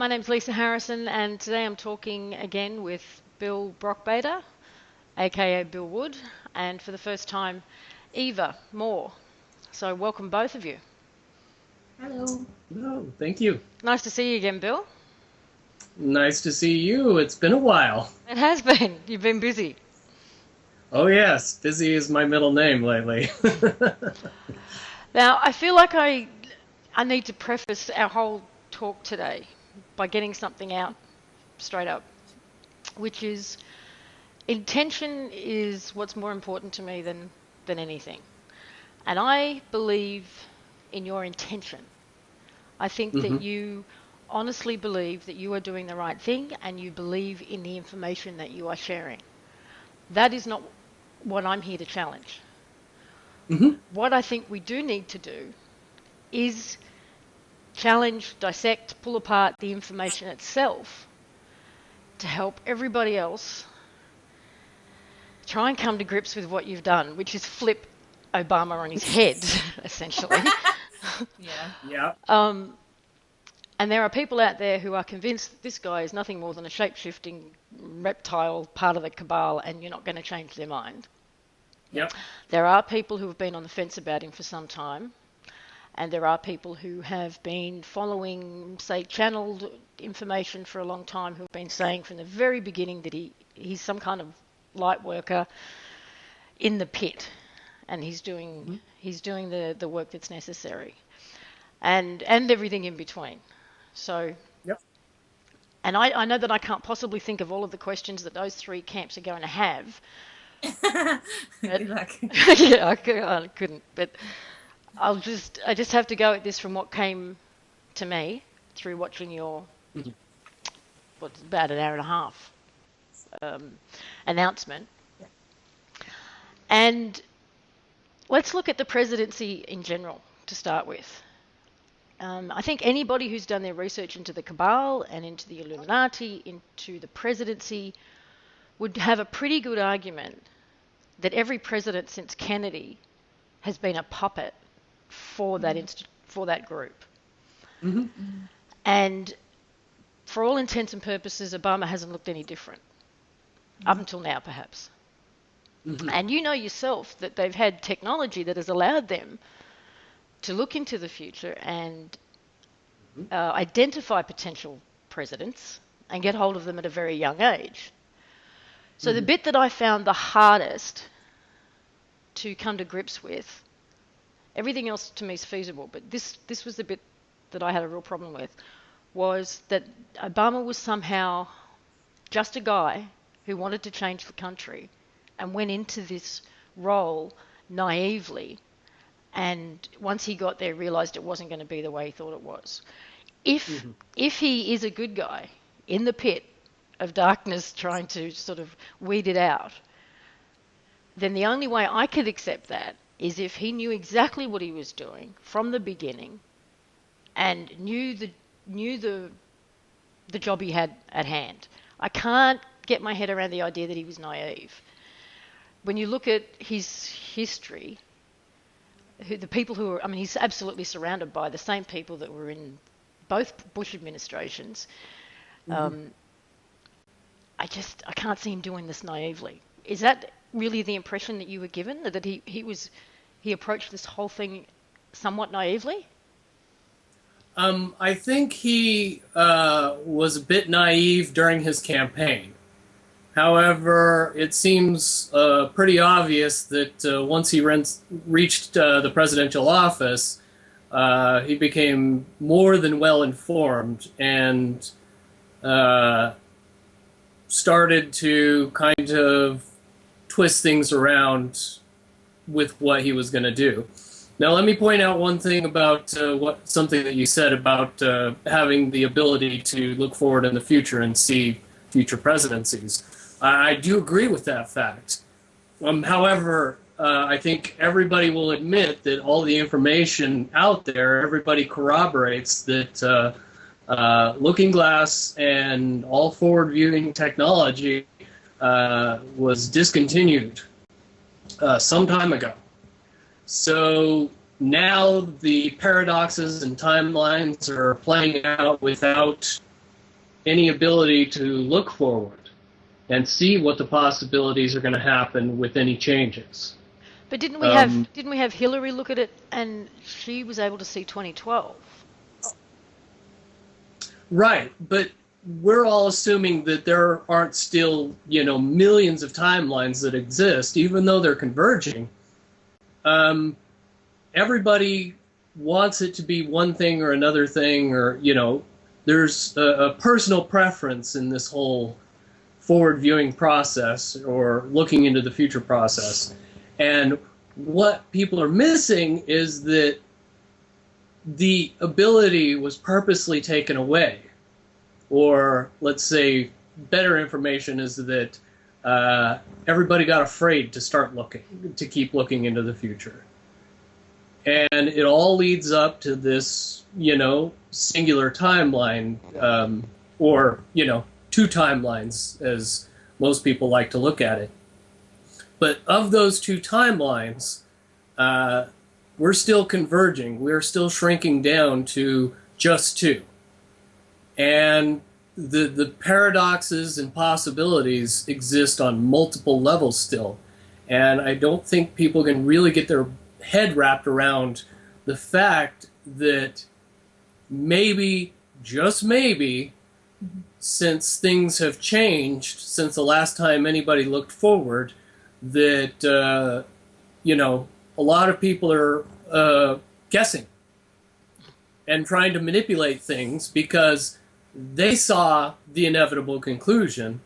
My name's Lisa Harrison, and today I'm talking again with Bill Brockbrader, aka Bill Wood, and for the first time, Eva Moore. So welcome both of you. Hello. No, thank you. Nice to see you again, Bill. Nice to see you. It's been a while. It has been. You've been busy. Oh yes, busy is my middle name lately. Now, I feel like I need to preface our whole talk today by getting something out straight up, which is intention is what's more important to me than anything. And I believe in your intention. I think that you honestly believe that you are doing the right thing and you believe in the information that you are sharing. That is not what I'm here to challenge. What I think we do need to do is challenge, dissect, pull apart the information itself to help everybody else try and come to grips with what you've done, which is flip Obama on his head, essentially. Yeah. And there are people out there who are convinced that this guy is nothing more than a shape-shifting reptile, part of the cabal, and you're not going to change their mind. Yep. There are people who have been on the fence about him for some time, and there are people who have been following, say, channeled information for a long time, who have been saying from the very beginning that he's some kind of light worker in the pit, and he's doing the work that's necessary, and everything in between. So, Yep. and I know that I can't possibly think of all of the questions that those three camps are going to have. Good luck. Yeah, I couldn't, but I just have to go at this from what came to me through watching your what's about an hour and a half announcement. Yeah. And let's look at the presidency in general to start with. I think anybody who's done their research into the cabal and into the Illuminati, into the presidency, would have a pretty good argument that every president since Kennedy has been a puppet for that group. And for all intents and purposes, Obama hasn't looked any different, up until now perhaps. And you know yourself that they've had technology that has allowed them to look into the future and identify potential presidents and get hold of them at a very young age. So the bit that I found the hardest to come to grips with, everything else to me is feasible, but this was the bit that I had a real problem with, was that Obama was somehow just a guy who wanted to change the country and went into this role naively, and once he got there realized it wasn't going to be the way he thought it was. If he is a good guy in the pit of darkness trying to sort of weed it out, then the only way I could accept that is if he knew exactly what he was doing from the beginning and knew the job he had at hand. I can't get my head around the idea that he was naive. When you look at his history, the people who are, I mean, he's absolutely surrounded by the same people that were in both Bush administrations. I can't see him doing this naively. Is that really the impression that you were given, that he approached this whole thing somewhat naively? I think he was a bit naive during his campaign. However, it seems pretty obvious that once he reached the presidential office, he became more than well informed and started to kind of twist things around with what he was going to do. Now, let me point out one thing about something that you said about having the ability to look forward in the future and see future presidencies. I do agree with that fact. However, I think everybody will admit that all the information out there, everybody corroborates that Looking Glass and all forward-viewing technology was discontinued some time ago. So now the paradoxes and timelines are playing out without any ability to look forward and see what the possibilities are going to happen with any changes. But didn't we have Hillary look at it, and she was able to see 2012? Right, but we're all assuming that there aren't still, millions of timelines that exist, even though they're converging. Everybody wants it to be one thing or another thing, or, there's a personal preference in this whole forward viewing process or looking into the future process. And what people are missing is that the ability was purposely taken away. Or let's say better information is that everybody got afraid to start looking, to keep looking into the future. And it all leads up to this, singular timeline, or, two timelines, as most people like to look at it. But of those two timelines, we're still converging. We're still shrinking down to just two. And the paradoxes and possibilities exist on multiple levels still. And I don't think people can really get their head wrapped around the fact that maybe, just maybe, since things have changed since the last time anybody looked forward, that, a lot of people are guessing and trying to manipulate things because they saw the inevitable conclusion,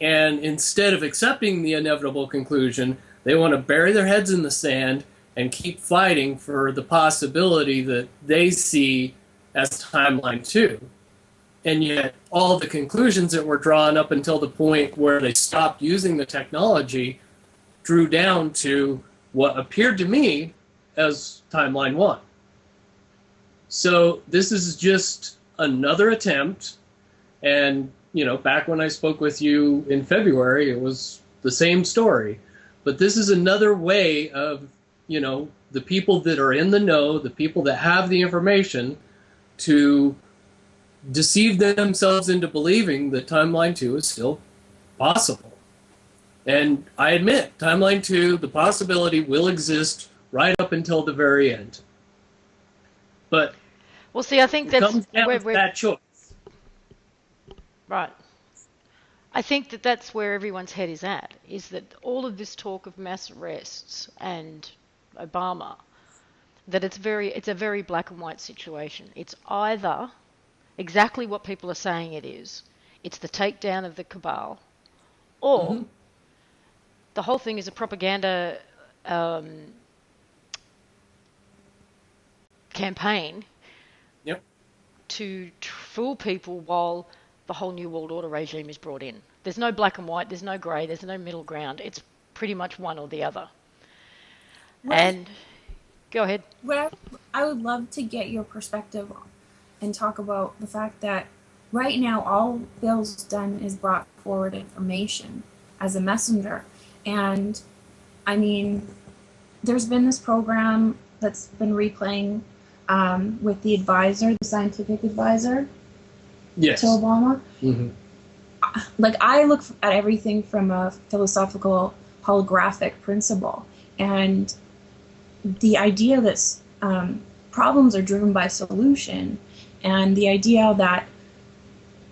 and instead of accepting the inevitable conclusion, they want to bury their heads in the sand and keep fighting for the possibility that they see as timeline 2. And yet all the conclusions that were drawn up until the point where they stopped using the technology drew down to what appeared to me as timeline 1. So this is just another attempt, and back when I spoke with you in February, it was the same story. But this is another way of, the people that are in the know, the people that have the information, to deceive themselves into believing that timeline 2 is still possible. And I admit, timeline 2, the possibility will exist right up until the very end. But well, see, I think it that's comes down to that choice. Right. I think that's where everyone's head is at, is that all of this talk of mass arrests and Obama, that it's a very black and white situation. It's either exactly what people are saying it is, it's the takedown of the cabal, or the whole thing is a propaganda campaign to fool people while the whole New World Order regime is brought in. There's no black and white, there's no grey, there's no middle ground. It's pretty much one or the other. Right. And go ahead. I would love to get your perspective and talk about the fact that right now all Bill's done is brought forward information as a messenger. And I mean, there's been this program that's been replaying with the advisor, the scientific advisor to Obama. Mm-hmm. Like, I look at everything from a philosophical holographic principle, and the idea that problems are driven by solution, and the idea that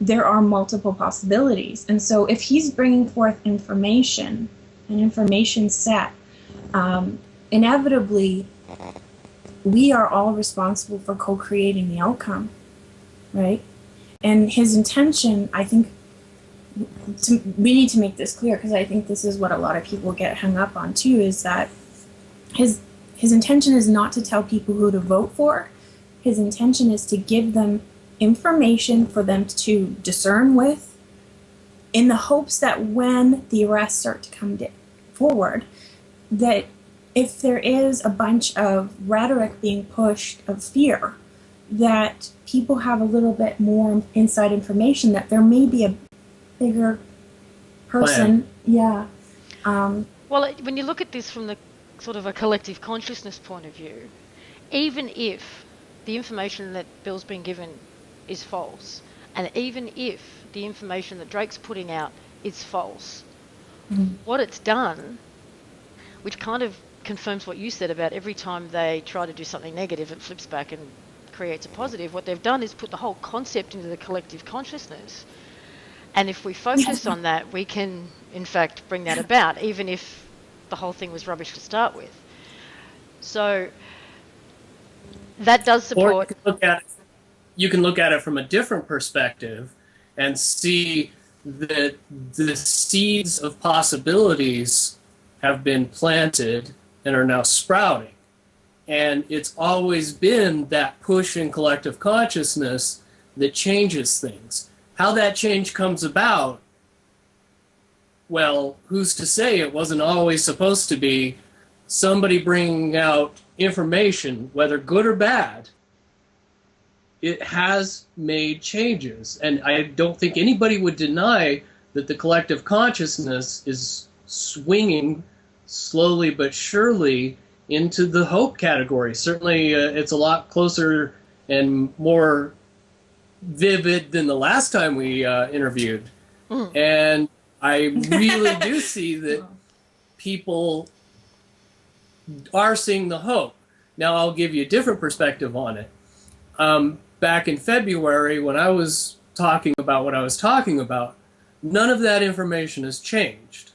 there are multiple possibilities. And so if he's bringing forth information, an information set, inevitably we are all responsible for co-creating the outcome, right? And his intention, I think, we need to make this clear, because I think this is what a lot of people get hung up on too, is that his intention is not to tell people who to vote for. His intention is to give them information for them to discern with, in the hopes that when the arrests start to come forward, that if there is a bunch of rhetoric being pushed of fear, that people have a little bit more inside information that there may be a bigger person. Yeah. Well, when you look at this from the sort of a collective consciousness point of view, even if the information that Bill's been given is false, And even if the information that Drake's putting out is false, Mhm. what it's done, which kind of confirms what you said about every time they try to do something negative, it flips back and creates a positive. What they've done is put the whole concept into the collective consciousness. And if we focus on that, we can, in fact, bring that about, even if the whole thing was rubbish to start with. So that does support. Or you can look at it from a different perspective and see that the seeds of possibilities have been planted and are now sprouting. And it's always been that push in collective consciousness that changes things. How that change comes about, well, who's to say? It wasn't always supposed to be somebody bringing out information, whether good or bad. It has made changes. And I don't think anybody would deny that the collective consciousness is swinging slowly but surely into the hope category. Certainly, it's a lot closer and more vivid than the last time we interviewed. And I really do see that people are seeing the hope. Now, I'll give you a different perspective on it. Back in February, when I was talking about what I was talking about, none of that information has changed.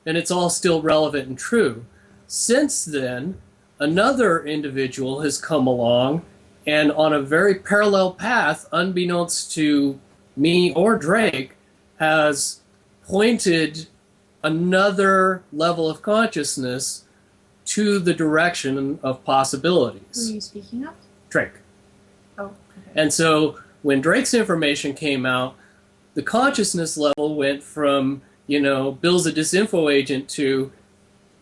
And it's all still relevant and true. Since then, another individual has come along and on a very parallel path, unbeknownst to me or Drake, has pointed another level of consciousness to the direction of possibilities. Who are you speaking of? Drake. Oh, okay. And so when Drake's information came out, the consciousness level went from, Bill's a disinfo agent to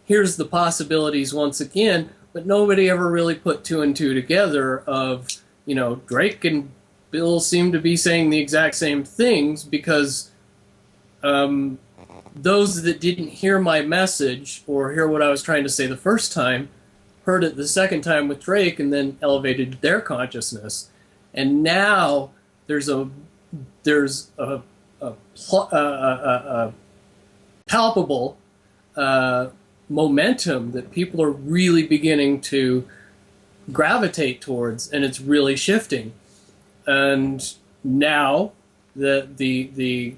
here's the possibilities once again, but nobody ever really put two and two together of, Drake and Bill seem to be saying the exact same things because those that didn't hear my message or hear what I was trying to say the first time heard it the second time with Drake and then elevated their consciousness. And now there's a palpable momentum that people are really beginning to gravitate towards, and it's really shifting. And now the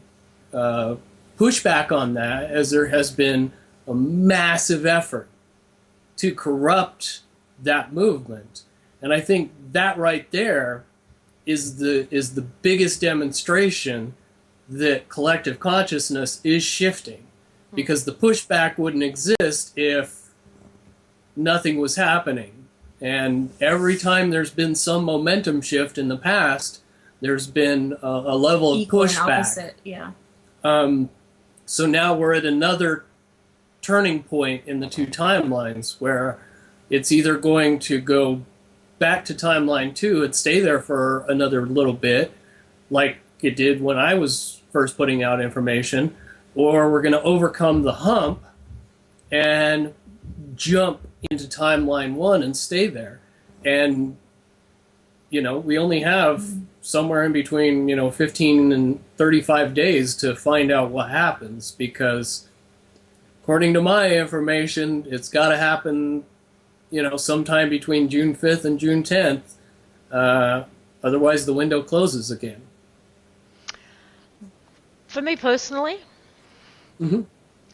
pushback on that, as there has been a massive effort to corrupt that movement, and I think that right there is the biggest demonstration that collective consciousness is shifting. Because the pushback wouldn't exist if nothing was happening. And every time there's been some momentum shift in the past, there's been a level of Equal pushback. and opposite, yeah. So now we're at another turning point in the two timelines where it's either going to go back to timeline 2 and stay there for another little bit, like it did when I was first putting out information, or we're going to overcome the hump and jump into timeline 1 and stay there. And, we only have somewhere in between, 15 and 35 days to find out what happens, because according to my information, it's got to happen, sometime between June 5th and June 10th. Otherwise, the window closes again. For me personally, Mm-hmm.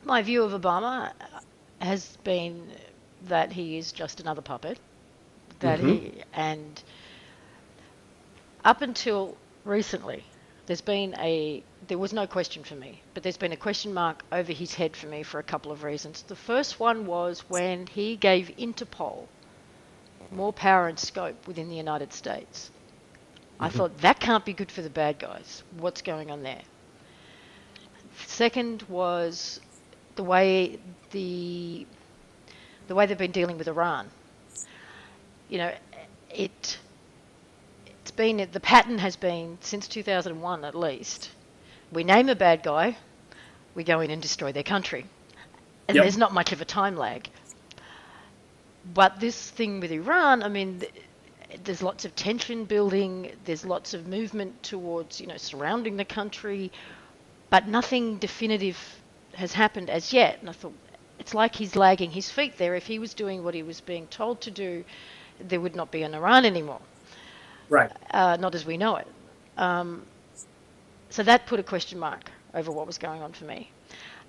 my view of Obama has been that he is just another puppet. That and up until recently, there was no question for me, but there's been a question mark over his head for me for a couple of reasons. The first one was when he gave Interpol more power and scope within the United States. I thought that can't be good for the bad guys. What's going on there? Second was the way they've been dealing with Iran. It's been, the pattern has been since 2001 at least. We name a bad guy, we go in and destroy their country, and there's not much of a time lag. But this thing with Iran, There's lots of tension building. There's lots of movement towards, surrounding the country, but nothing definitive has happened as yet. And I thought, it's like he's lagging his feet there. If he was doing what he was being told to do, there would not be an Iran anymore. Right. Not as we know it. So that put a question mark over what was going on for me.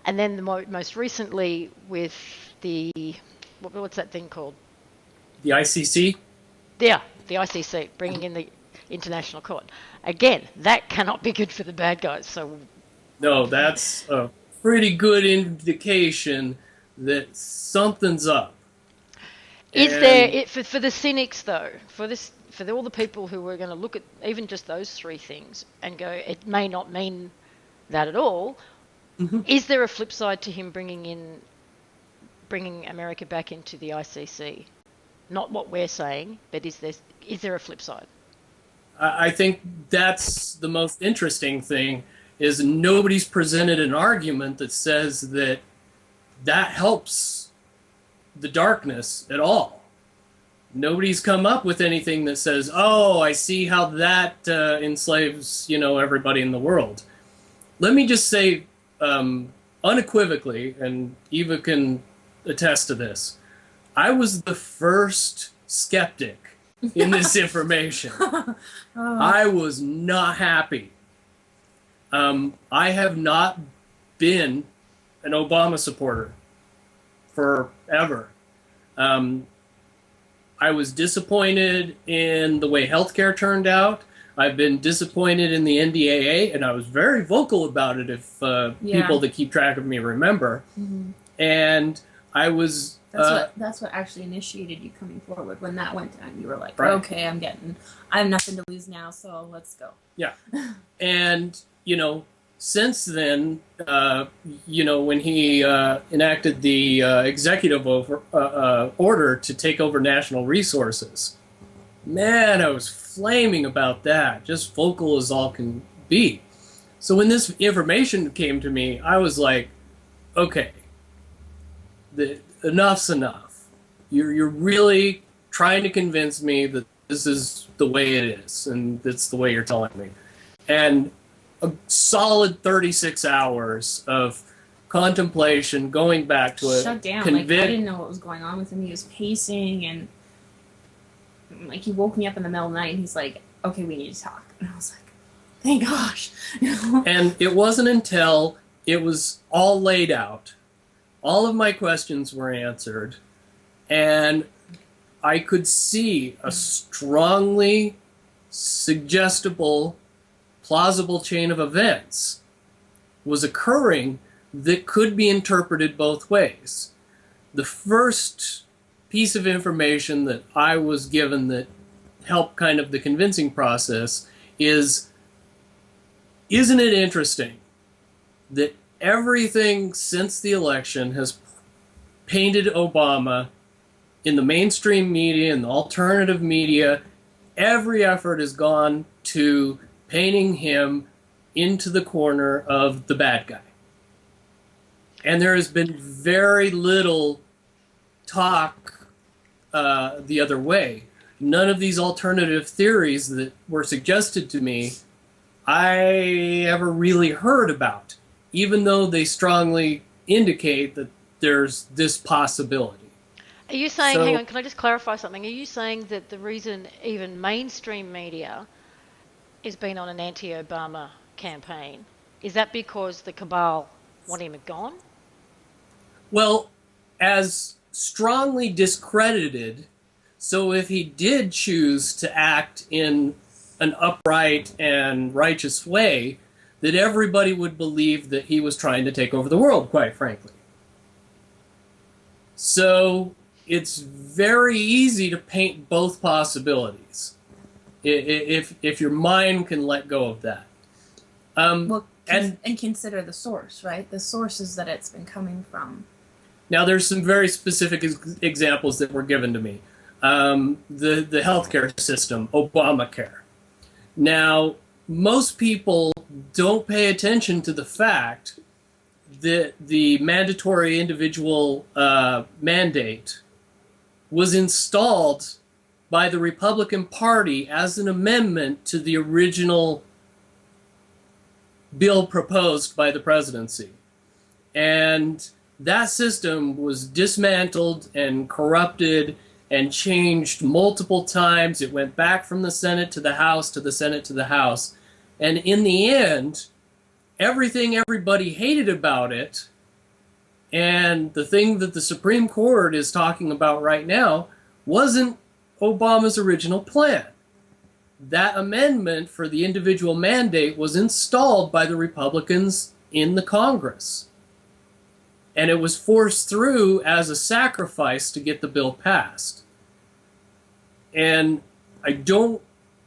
And then most recently with what's that thing called? The ICC? Yeah, the ICC, bringing in the International Court. Again, that cannot be good for the bad guys. So no, that's a pretty good indication that something's up. Is there, for the cynics though, for all the people who are going to look at even just those three things and go, it may not mean that at all, is there a flip side to him bringing America back into the ICC? Not what we're saying, but is there a flip side? I think that's the most interesting thing, is nobody's presented an argument that says that helps the darkness at all. Nobody's come up with anything that says, oh, I see how that enslaves, everybody in the world. Let me just say unequivocally, and Eva can attest to this, I was the first skeptic in this information. I was not happy. I have not been an Obama supporter forever. I was disappointed in the way healthcare turned out. I've been disappointed in the NDAA, and I was very vocal about it, if people that keep track of me remember. And I was... That's what actually initiated you coming forward. When that went down, you were like, right. Okay, I have nothing to lose now, so let's go. Yeah. And, since then, when he enacted the executive order to take over national resources, man, I was flaming about that, just vocal as all can be. So when this information came to me, I was like, okay, enough's enough. You're really trying to convince me that this is the way it is, and that's the way you're telling me. And a solid 36 hours of contemplation, going back to it. Shut down. I didn't know what was going on with him. He was pacing, and he woke me up in the middle of the night, and he's like, okay, we need to talk. And I was like, thank gosh. And it wasn't until it was all laid out, all of my questions were answered, and I could see a strongly suggestible, plausible chain of events was occurring that could be interpreted both ways. The first piece of information that I was given that helped kind of the convincing process is, isn't it interesting that everything since the election has painted Obama in the mainstream media and the alternative media, every effort has gone to painting him into the corner of the bad guy. And there has been very little talk the other way. None of these alternative theories that were suggested to me I ever really heard about, even though they strongly indicate that there's this possibility. Are you saying, hang on, can I just clarify something? Are you saying that the reason even mainstream media has been on an anti-Obama campaign, is that because the cabal want him gone? Well, as strongly discredited, so if he did choose to act in an upright and righteous way, that everybody would believe that he was trying to take over the world, quite frankly. So it's very easy to paint both possibilities if your mind can let go of that. And consider the source, right? The sources that it's been coming from. Now, there's some very specific examples that were given to me. The healthcare system, Obamacare. Now, most people don't pay attention to the fact that the mandatory individual mandate was installed by the Republican Party as an amendment to the original bill proposed by the presidency. And that system was dismantled and corrupted and changed multiple times. It went back from the Senate to the House, to the Senate to the House. And in the end, everything everybody hated about it, and the thing that the Supreme Court is talking about right now, wasn't Obama's original plan. That amendment for the individual mandate was installed by the Republicans in the Congress. And it was forced through as a sacrifice to get the bill passed. And I don't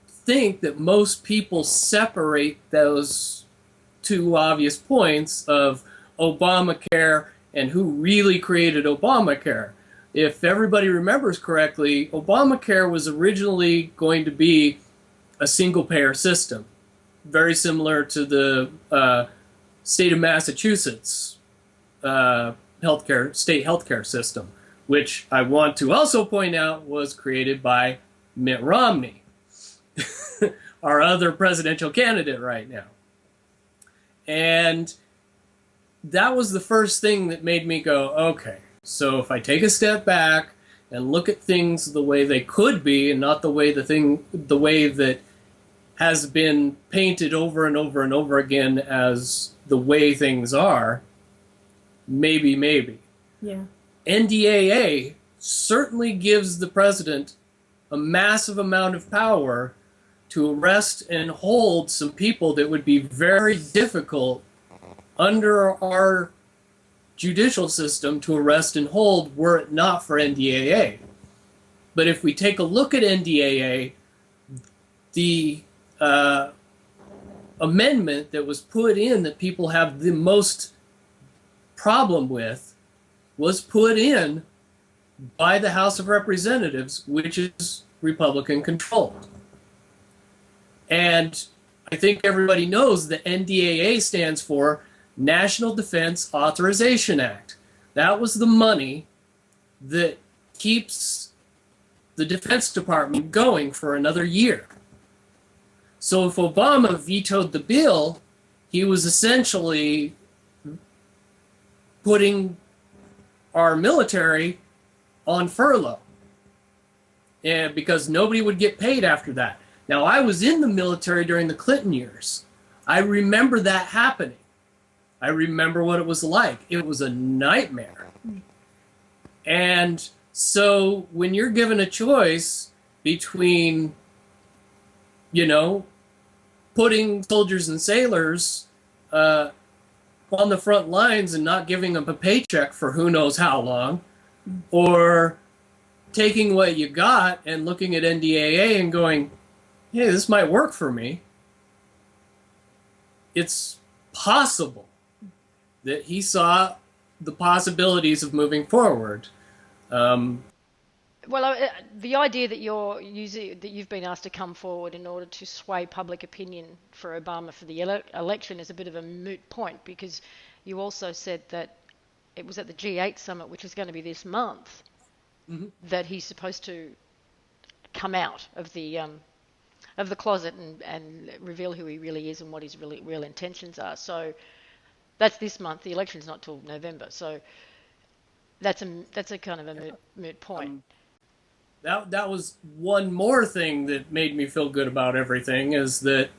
think that most people separate those two obvious points of Obamacare and who really created Obamacare. If everybody remembers correctly, Obamacare was originally going to be a single-payer system, very similar to the state of Massachusetts state healthcare system, which I want to also point out was created by Mitt Romney, our other presidential candidate right now. And that was the first thing that made me go, okay, so if I take a step back and look at things the way they could be and not the way that has been painted over and over and over again as the way things are, maybe. Yeah. NDAA certainly gives the president a massive amount of power to arrest and hold some people that would be very difficult under our judicial system to arrest and hold were it not for NDAA. But if we take a look at NDAA, the amendment that was put in that people have the most problem with was put in by the House of Representatives, which is Republican controlled. And I think everybody knows that NDAA stands for National Defense Authorization Act. That was the money that keeps the Defense Department going for another year. So if Obama vetoed the bill, he was essentially putting our military on furlough, and because nobody would get paid after that. Now, I was in the military during the Clinton years. I remember that happening. I remember what it was like. It was a nightmare. And so when you're given a choice between, putting soldiers and sailors on the front lines and not giving them a paycheck for who knows how long, or taking what you got and looking at NDAA and going, hey, this might work for me, it's possible that he saw the possibilities of moving forward. Well, the idea that you've been asked to come forward in order to sway public opinion for Obama for the election is a bit of a moot point, because you also said that it was at the G8 summit, which is going to be this month, that he's supposed to come out of the closet and reveal who he really is and what his real intentions are. So that's this month. The election's not till November, so that's a kind of a moot point. That was one more thing that made me feel good about everything, is that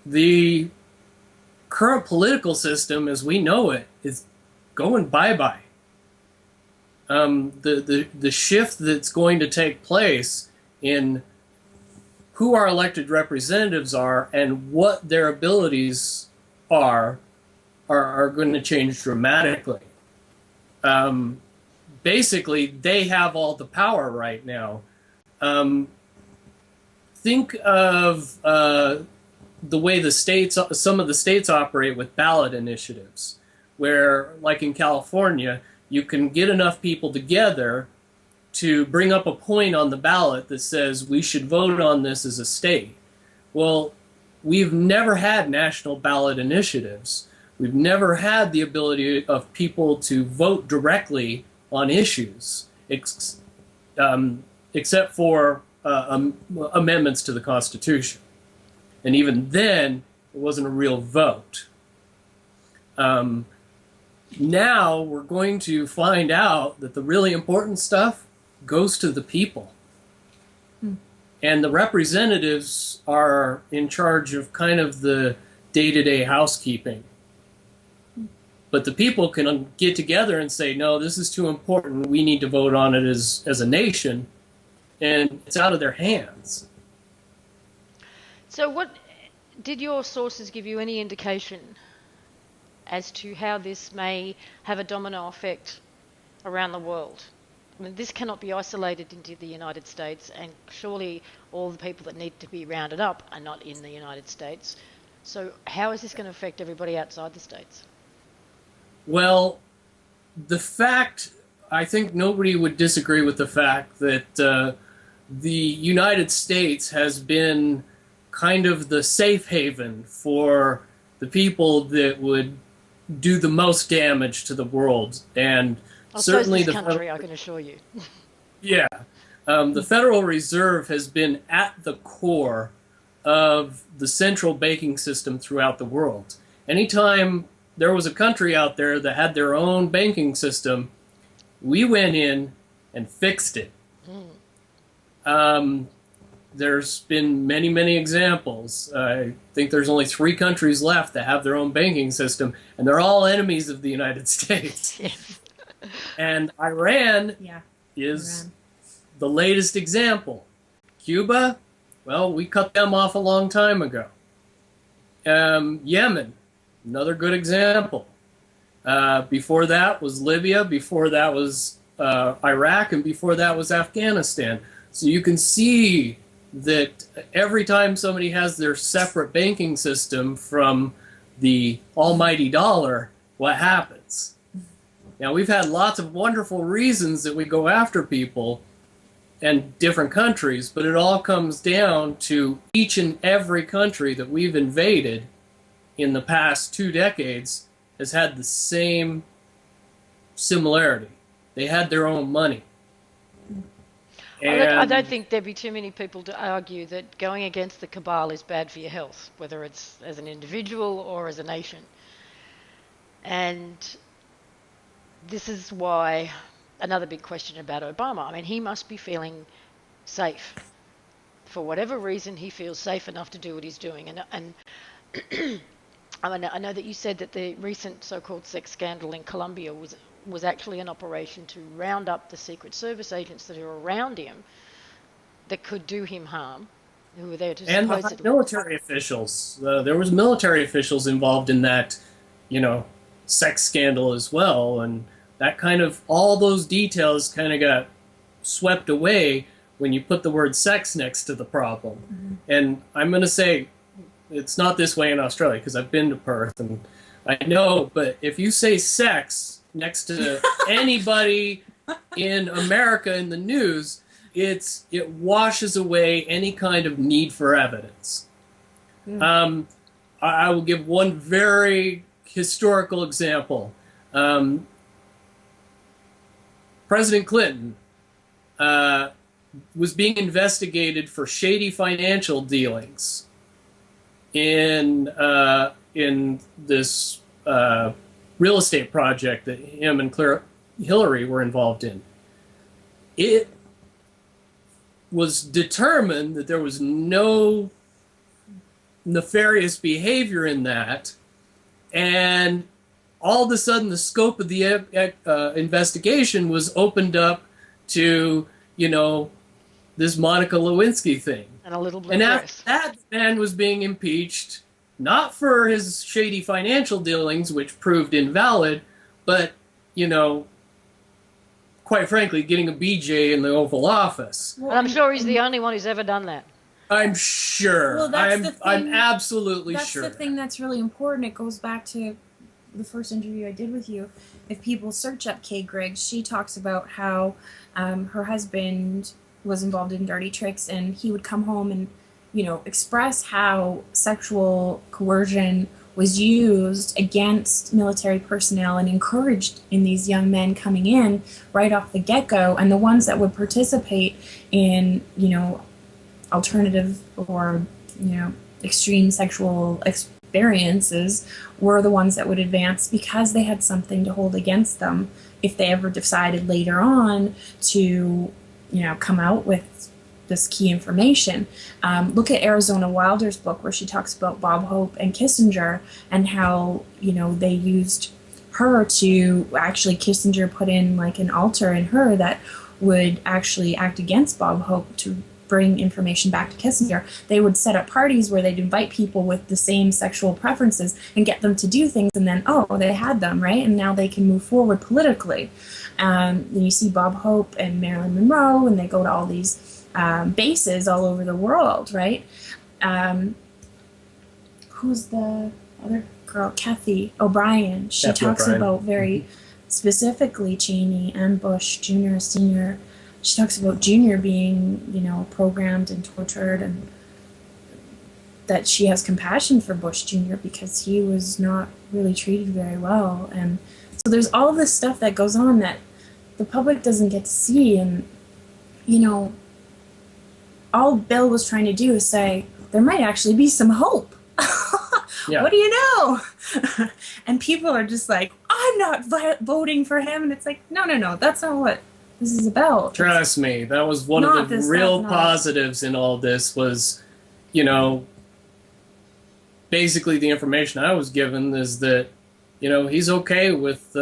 the current political system as we know it is going bye-bye. The shift that's going to take place in who our elected representatives are and what their abilities are going to change dramatically. Basically, they have all the power right now. Think of the way some of the states operate with ballot initiatives, where, like in California, you can get enough people together to bring up a point on the ballot that says we should vote on this as a state. Well, we've never had national ballot initiatives. We've never had the ability of people to vote directly on issues, except for amendments to the Constitution. And even then, it wasn't a real vote. Now we're going to find out that the really important stuff goes to the people. And the representatives are in charge of kind of the day-to-day housekeeping. But the people can get together and say, no, this is too important. We need to vote on it as a nation. And it's out of their hands. So what did your sources give you any indication as to how this may have a domino effect around the world? I mean, this cannot be isolated into the United States, and surely all the people that need to be rounded up are not in the United States. So how is this going to affect everybody outside the States? Well, I think nobody would disagree with the fact that the United States has been kind of the safe haven for the people that would do the most damage to the world. And certainly this country, I can assure you. Yeah. The Federal Reserve has been at the core of the central banking system throughout the world. Anytime there was a country out there that had their own banking system, we went in and fixed it. There's been many, many examples. I think there's only 3 countries left that have their own banking system, and they're all enemies of the United States. Yes. And Iran is the latest example. Cuba, well, we cut them off a long time ago. Yemen, another good example. Before that was Libya, before that was Iraq, and before that was Afghanistan. So you can see that every time somebody has their separate banking system from the almighty dollar, what happens? Now, we've had lots of wonderful reasons that we go after people and different countries, but it all comes down to each and every country that we've invaded in the past 2 decades has had the same similarity. They had their own money. I don't think there'd be too many people to argue that going against the cabal is bad for your health, whether it's as an individual or as a nation. And this is why another big question about Obama. I mean, he must be feeling safe. For whatever reason, he feels safe enough to do what he's doing. And I know that you said that the recent so-called sex scandal in Colombia was actually an operation to round up the Secret Service agents that are around him that could do him harm, who were there to supposedly... And the military officials. There was military officials involved in that, sex scandal as well. And that kind of, all those details kind of got swept away when you put the word sex next to the problem. Mm-hmm. And I'm going to say, it's not this way in Australia, because I've been to Perth, and I know, but if you say sex next to anybody in America in the news, it washes away any kind of need for evidence. Mm. I will give one very historical example. President Clinton was being investigated for shady financial dealings in this real estate project that him and Hillary were involved in. It was determined that there was no nefarious behavior in that, and all of a sudden the scope of the investigation was opened up to, this Monica Lewinsky thing. And a little bit. And after that, man was being impeached, not for his shady financial dealings, which proved invalid, but, quite frankly, getting a BJ in the Oval Office. Well, I'm sure he's the only one who's ever done that. I'm sure. Well, I'm absolutely sure. That's the thing that's really important. It goes back to the first interview I did with you. If people search up Kay Griggs, she talks about how her husband was involved in dirty tricks, and he would come home and express how sexual coercion was used against military personnel and encouraged in these young men coming in right off the get-go. And the ones that would participate in, alternative or, extreme sexual experiences were the ones that would advance because they had something to hold against them if they ever decided later on to, come out with this key information. Look at Arizona Wilder's book where she talks about Bob Hope and Kissinger and how, they used her to actually, Kissinger put in like an altar in her that would actually act against Bob Hope to bring information back to Kissinger. They would set up parties where they'd invite people with the same sexual preferences and get them to do things, and then, they had them, right? And now they can move forward politically. Then you see Bob Hope and Marilyn Monroe, and they go to all these bases all over the world, right? Who's the other girl? Kathy O'Brien. She talks about very specifically Cheney and Bush Jr., Sr., she talks about Junior being, programmed and tortured, and that she has compassion for Bush Jr. because he was not really treated very well. And so there's all this stuff that goes on that the public doesn't get to see. And, all Bill was trying to do is say, there might actually be some hope. Yeah. What do you know? And people are just like, I'm not voting for him. And it's like, no, that's not what this is about. Trust me, that was one of the real positives in all this was, basically the information I was given is that, he's okay with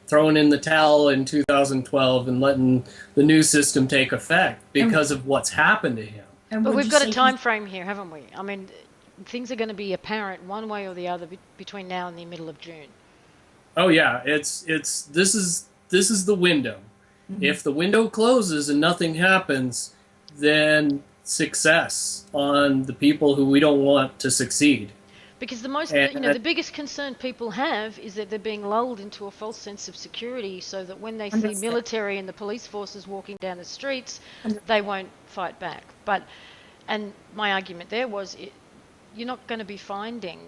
throwing in the towel in 2012 and letting the new system take effect because of what's happened to him. But we've got a time frame here, haven't we? I mean, things are going to be apparent one way or the other between now and the middle of June. Oh yeah, this is the window. Mm-hmm. If the window closes and nothing happens, then success on the people who we don't want to succeed. Because the biggest concern people have is that they're being lulled into a false sense of security so that when they see military and the police forces walking down the streets, they won't fight back. And my argument there was you're not going to be finding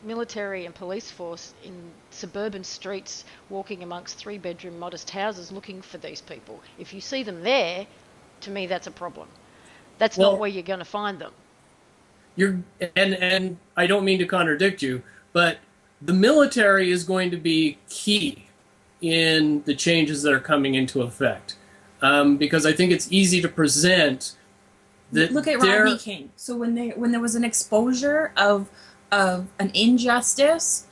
military and police force in suburban streets walking amongst 3-bedroom modest houses looking for these people. If you see them there, to me that's a problem. That's not where you're going to find them. And I don't mean to contradict you, but the military is going to be key in the changes that are coming into effect. Because I think it's easy to present that. Look at Rodney King. So when there was an exposure of an injustice,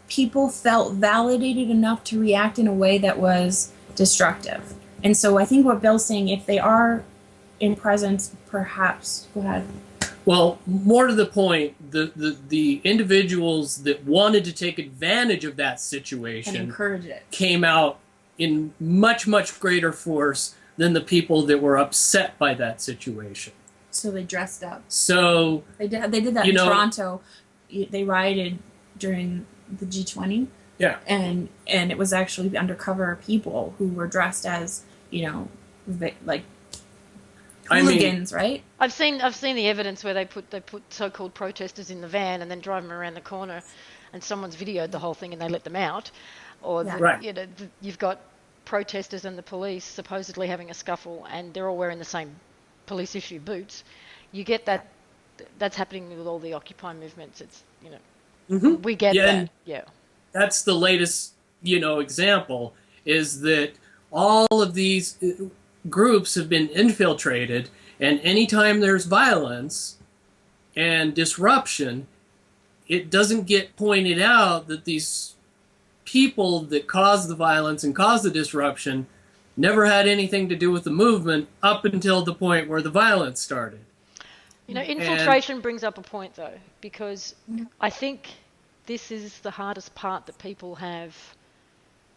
people felt validated enough to react in a way that was destructive. And so I think what Bill's saying, if they are in presence, perhaps, go ahead. Well, more to the point, the individuals that wanted to take advantage of that situation and encourage it came out in much, much greater force than the people that were upset by that situation. So they dressed up. So they did that in Toronto. They rioted during the G20. Yeah. And it was actually undercover people who were dressed as, like hooligans, right? I've seen the evidence where they put so-called protesters in the van and then drive them around the corner, and someone's videoed the whole thing and they let them out. Or you've got protesters and the police supposedly having a scuffle, and they're all wearing the same police issue boots. You get that. That's happening with all the Occupy movements. It's we get that. Yeah. That's the latest example is that all of these groups have been infiltrated, and anytime there's violence and disruption, it doesn't get pointed out that these people that caused the violence and caused the disruption never had anything to do with the movement up until the point where the violence started. Infiltration brings up a point, though, because I think this is the hardest part that people have,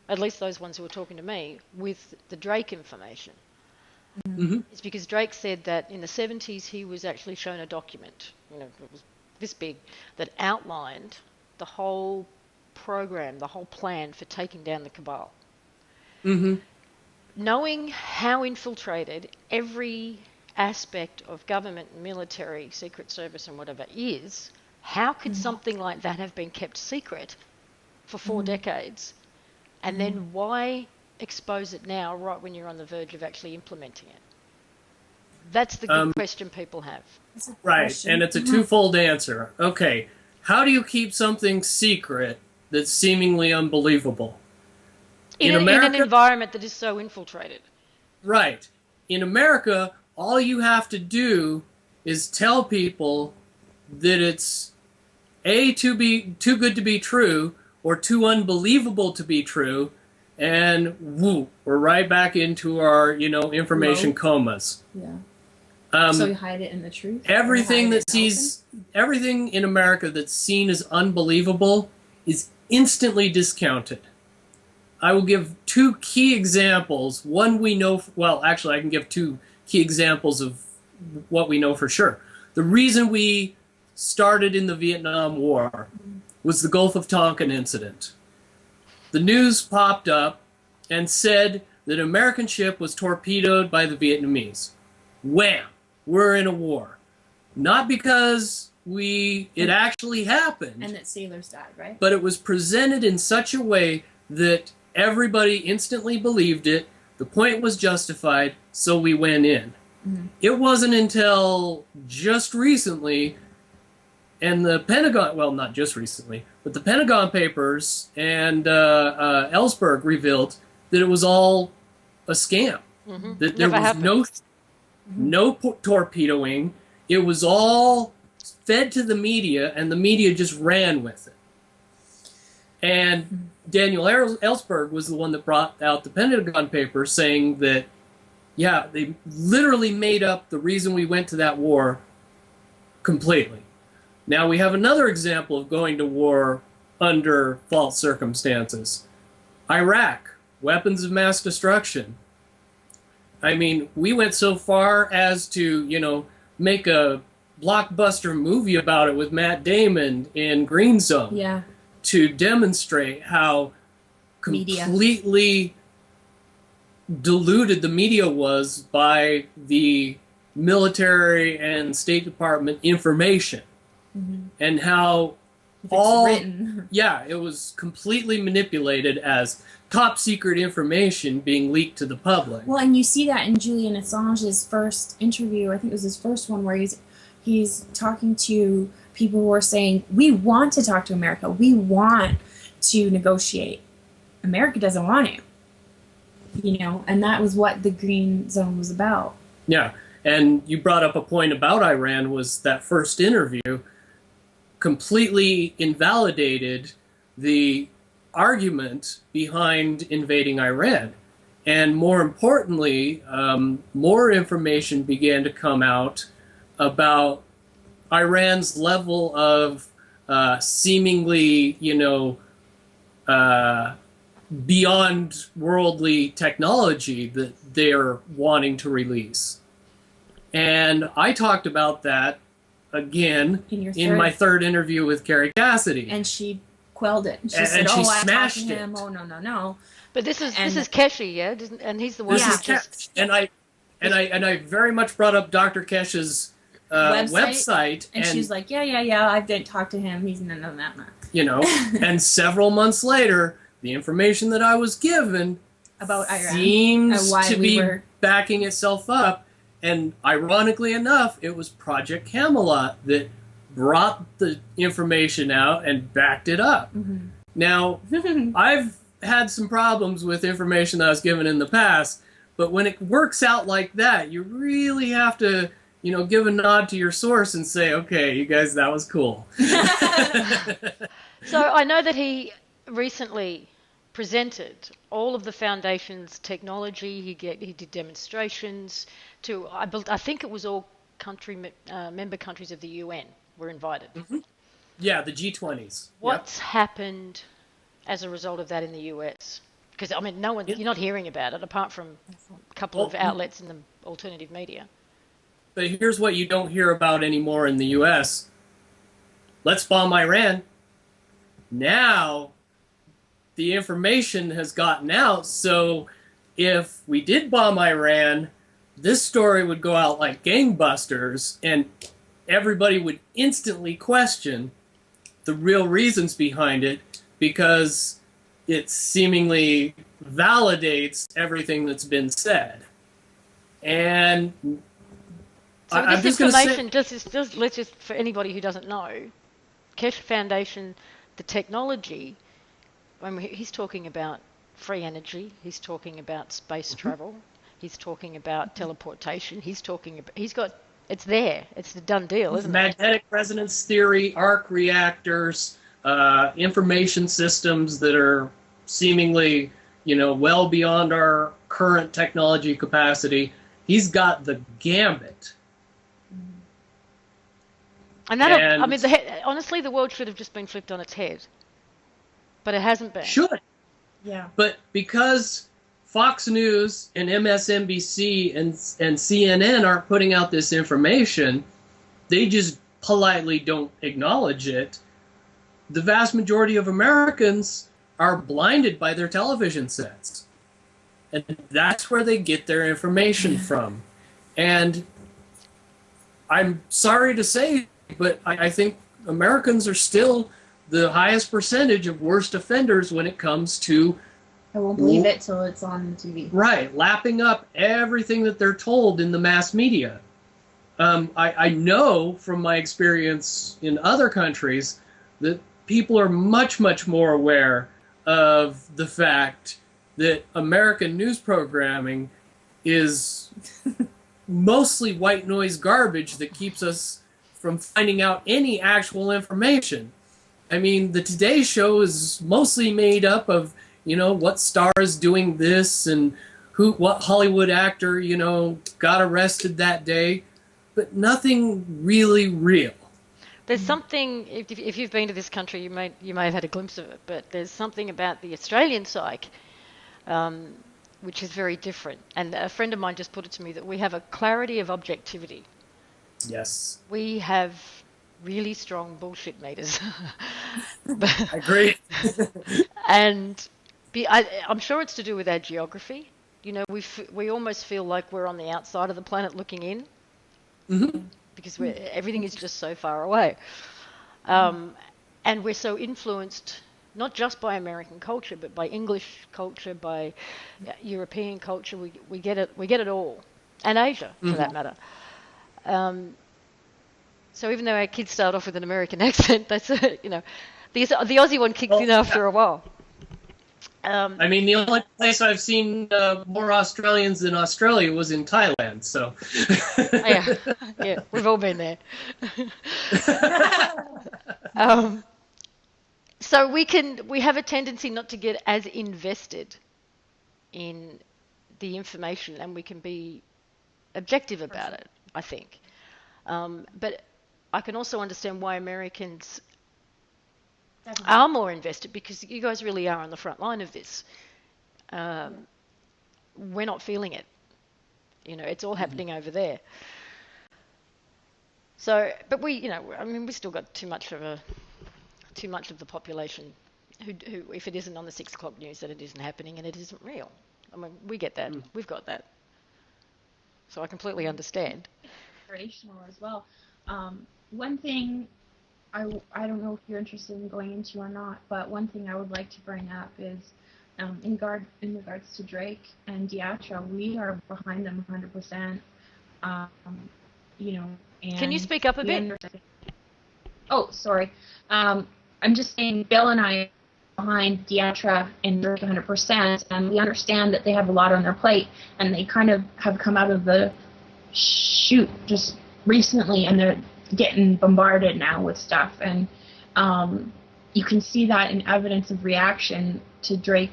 at least those ones who are talking to me, with the Drake information. Mm-hmm. It's because Drake said that in the 70s he was actually shown a document, it was this big, that outlined the whole program, the whole plan for taking down the cabal. Mm-hmm. Knowing how infiltrated every aspect of government, military, secret service and whatever is, How could something like that have been kept secret for 4 decades? And then why expose it now, right when you're on the verge of actually implementing it? That's the good question people have. Right, and it's a twofold answer. Okay, how do you keep something secret that's seemingly unbelievable? In an environment that is so infiltrated. Right. In America, all you have to do is tell people that it's too good to be true or too unbelievable to be true, and woo, we're right back into our, information comas. Yeah. So you hide it in the truth? Everything in America that's seen as unbelievable is instantly discounted. I will give 2 key examples. One we know, actually I can give 2 key examples of what we know for sure. The reason we started in the Vietnam War was the Gulf of Tonkin incident. The news popped up and said that an American ship was torpedoed by the Vietnamese. Wham! We're in a war. Not because it actually happened. And that sailors died, right? But it was presented in such a way that everybody instantly believed it. The point was justified, so we went in. It wasn't until just recently, and the Pentagon, well, not just recently, but the Pentagon Papers and Ellsberg revealed that it was all a scam. That there was no torpedoing. It was all fed to the media, and the media just ran with it. And Daniel Ellsberg was the one that brought out the Pentagon Papers saying that, yeah, they literally made up the reason we went to that war completely. Now we have another example of going to war under false circumstances. Iraq, weapons of mass destruction. I mean, we went so far as to, make a blockbuster movie about it with Matt Damon in Green Zone. Yeah. To demonstrate how completely diluted the media was by the military and State Department information. And how it was completely manipulated as top secret information being leaked to the public. Well, and you see that in Julian Assange's first interview. I think it was his first one, where he's talking to people who are saying, we want to talk to America. We want to negotiate. America doesn't want to. And that was what the Green Zone was about. Yeah, and you brought up a point about Iran, was that first interview completely invalidated the argument behind invading Iran. And more importantly, more information began to come out about Iran's level of seemingly, beyond worldly technology that they're wanting to release. And I talked about that again in my third interview with Carrie Cassidy. And she quelled it. She said, she I smashed talked to him. it. Oh, no. But this is Keshi, yeah? And he's the one who's just... And I very much brought up Dr. Kesh's website. And she's like, yeah, I didn't talk to him. He's no. And several months later, the information that I was given about Iran seems to be backing itself up. And ironically enough, it was Project Camelot that brought the information out and backed it up. Now, I've had some problems with information that I was given in the past, but when it works out like that, you really have to, give a nod to your source and say, okay, you guys, that was cool. So I know that he recently presented all of the foundation's technology. He did demonstrations to, I think it was all member countries of the UN were invited. Yeah, the G20s. What's happened as a result of that in the US? Because, you're not hearing about it apart from a couple of outlets in the alternative media. But here's what you don't hear about anymore in the US. Let's bomb Iran. Now, the information has gotten out, so if we did bomb Iran, this story would go out like gangbusters, and everybody would instantly question the real reasons behind it because it seemingly validates everything that's been said. And so I'm this just going to information, say... let's just, for anybody who doesn't know, Keshe Foundation, the technology, when he's talking about free energy, he's talking about space travel, he's talking about teleportation, it's there, it's the done deal, isn't it? Magnetic resonance theory, arc reactors, information systems that are seemingly, well beyond our current technology capacity. He's got the gambit. And honestly, the world should have just been flipped on its head. But it hasn't been. Should. Yeah. But because Fox News and MSNBC and CNN aren't putting out this information, they just politely don't acknowledge it. The vast majority of Americans are blinded by their television sets. And that's where they get their information from. And I'm sorry to say, but I think Americans are still the highest percentage of worst offenders when it comes to... I won't believe it till it's on TV. Right, lapping up everything that they're told in the mass media. I know from my experience in other countries that people are much, much more aware of the fact that American news programming is mostly white noise garbage that keeps us from finding out any actual information. I mean, the Today Show is mostly made up of, what star is doing this and what Hollywood actor, got arrested that day, but nothing really real. There's something, if you've been to this country, you may have had a glimpse of it, but there's something about the Australian psyche, which is very different. And a friend of mine just put it to me that we have a clarity of objectivity. Yes. We have really strong bullshit meters. I agree. And I'm sure it's to do with our geography. We almost feel like we're on the outside of the planet looking in. Mm-hmm. Because everything is just so far away. And we're so influenced not just by American culture, but by English culture, by European culture. We get it all. And Asia, for that matter. So even though our kids start off with an American accent, that's the Aussie one kicks in after a while. I mean, the only place I've seen more Australians than Australia was in Thailand. So yeah, we've all been there. So we have a tendency not to get as invested in the information, and we can be objective about it, I think. But I can also understand why Americans are more invested, because you guys really are on the front line of this. We're not feeling it. It's all happening over there. So, but we still got too much of the population who if it isn't on the 6 o'clock news, that it isn't happening and it isn't real. I mean, we get that. We've got that. So I completely understand. Inspirational as well. One thing I don't know if you're interested in going into or not, but one thing I would like to bring up is in regards to Drake and Diatra, we are behind them 100%. And can you speak up a bit? Oh, sorry. I'm just saying Bill and I are behind Diatra and Drake 100%, and we understand that they have a lot on their plate, and they kind of have come out of the chute just recently, and they're getting bombarded now with stuff, and you can see that in evidence of reaction to Drake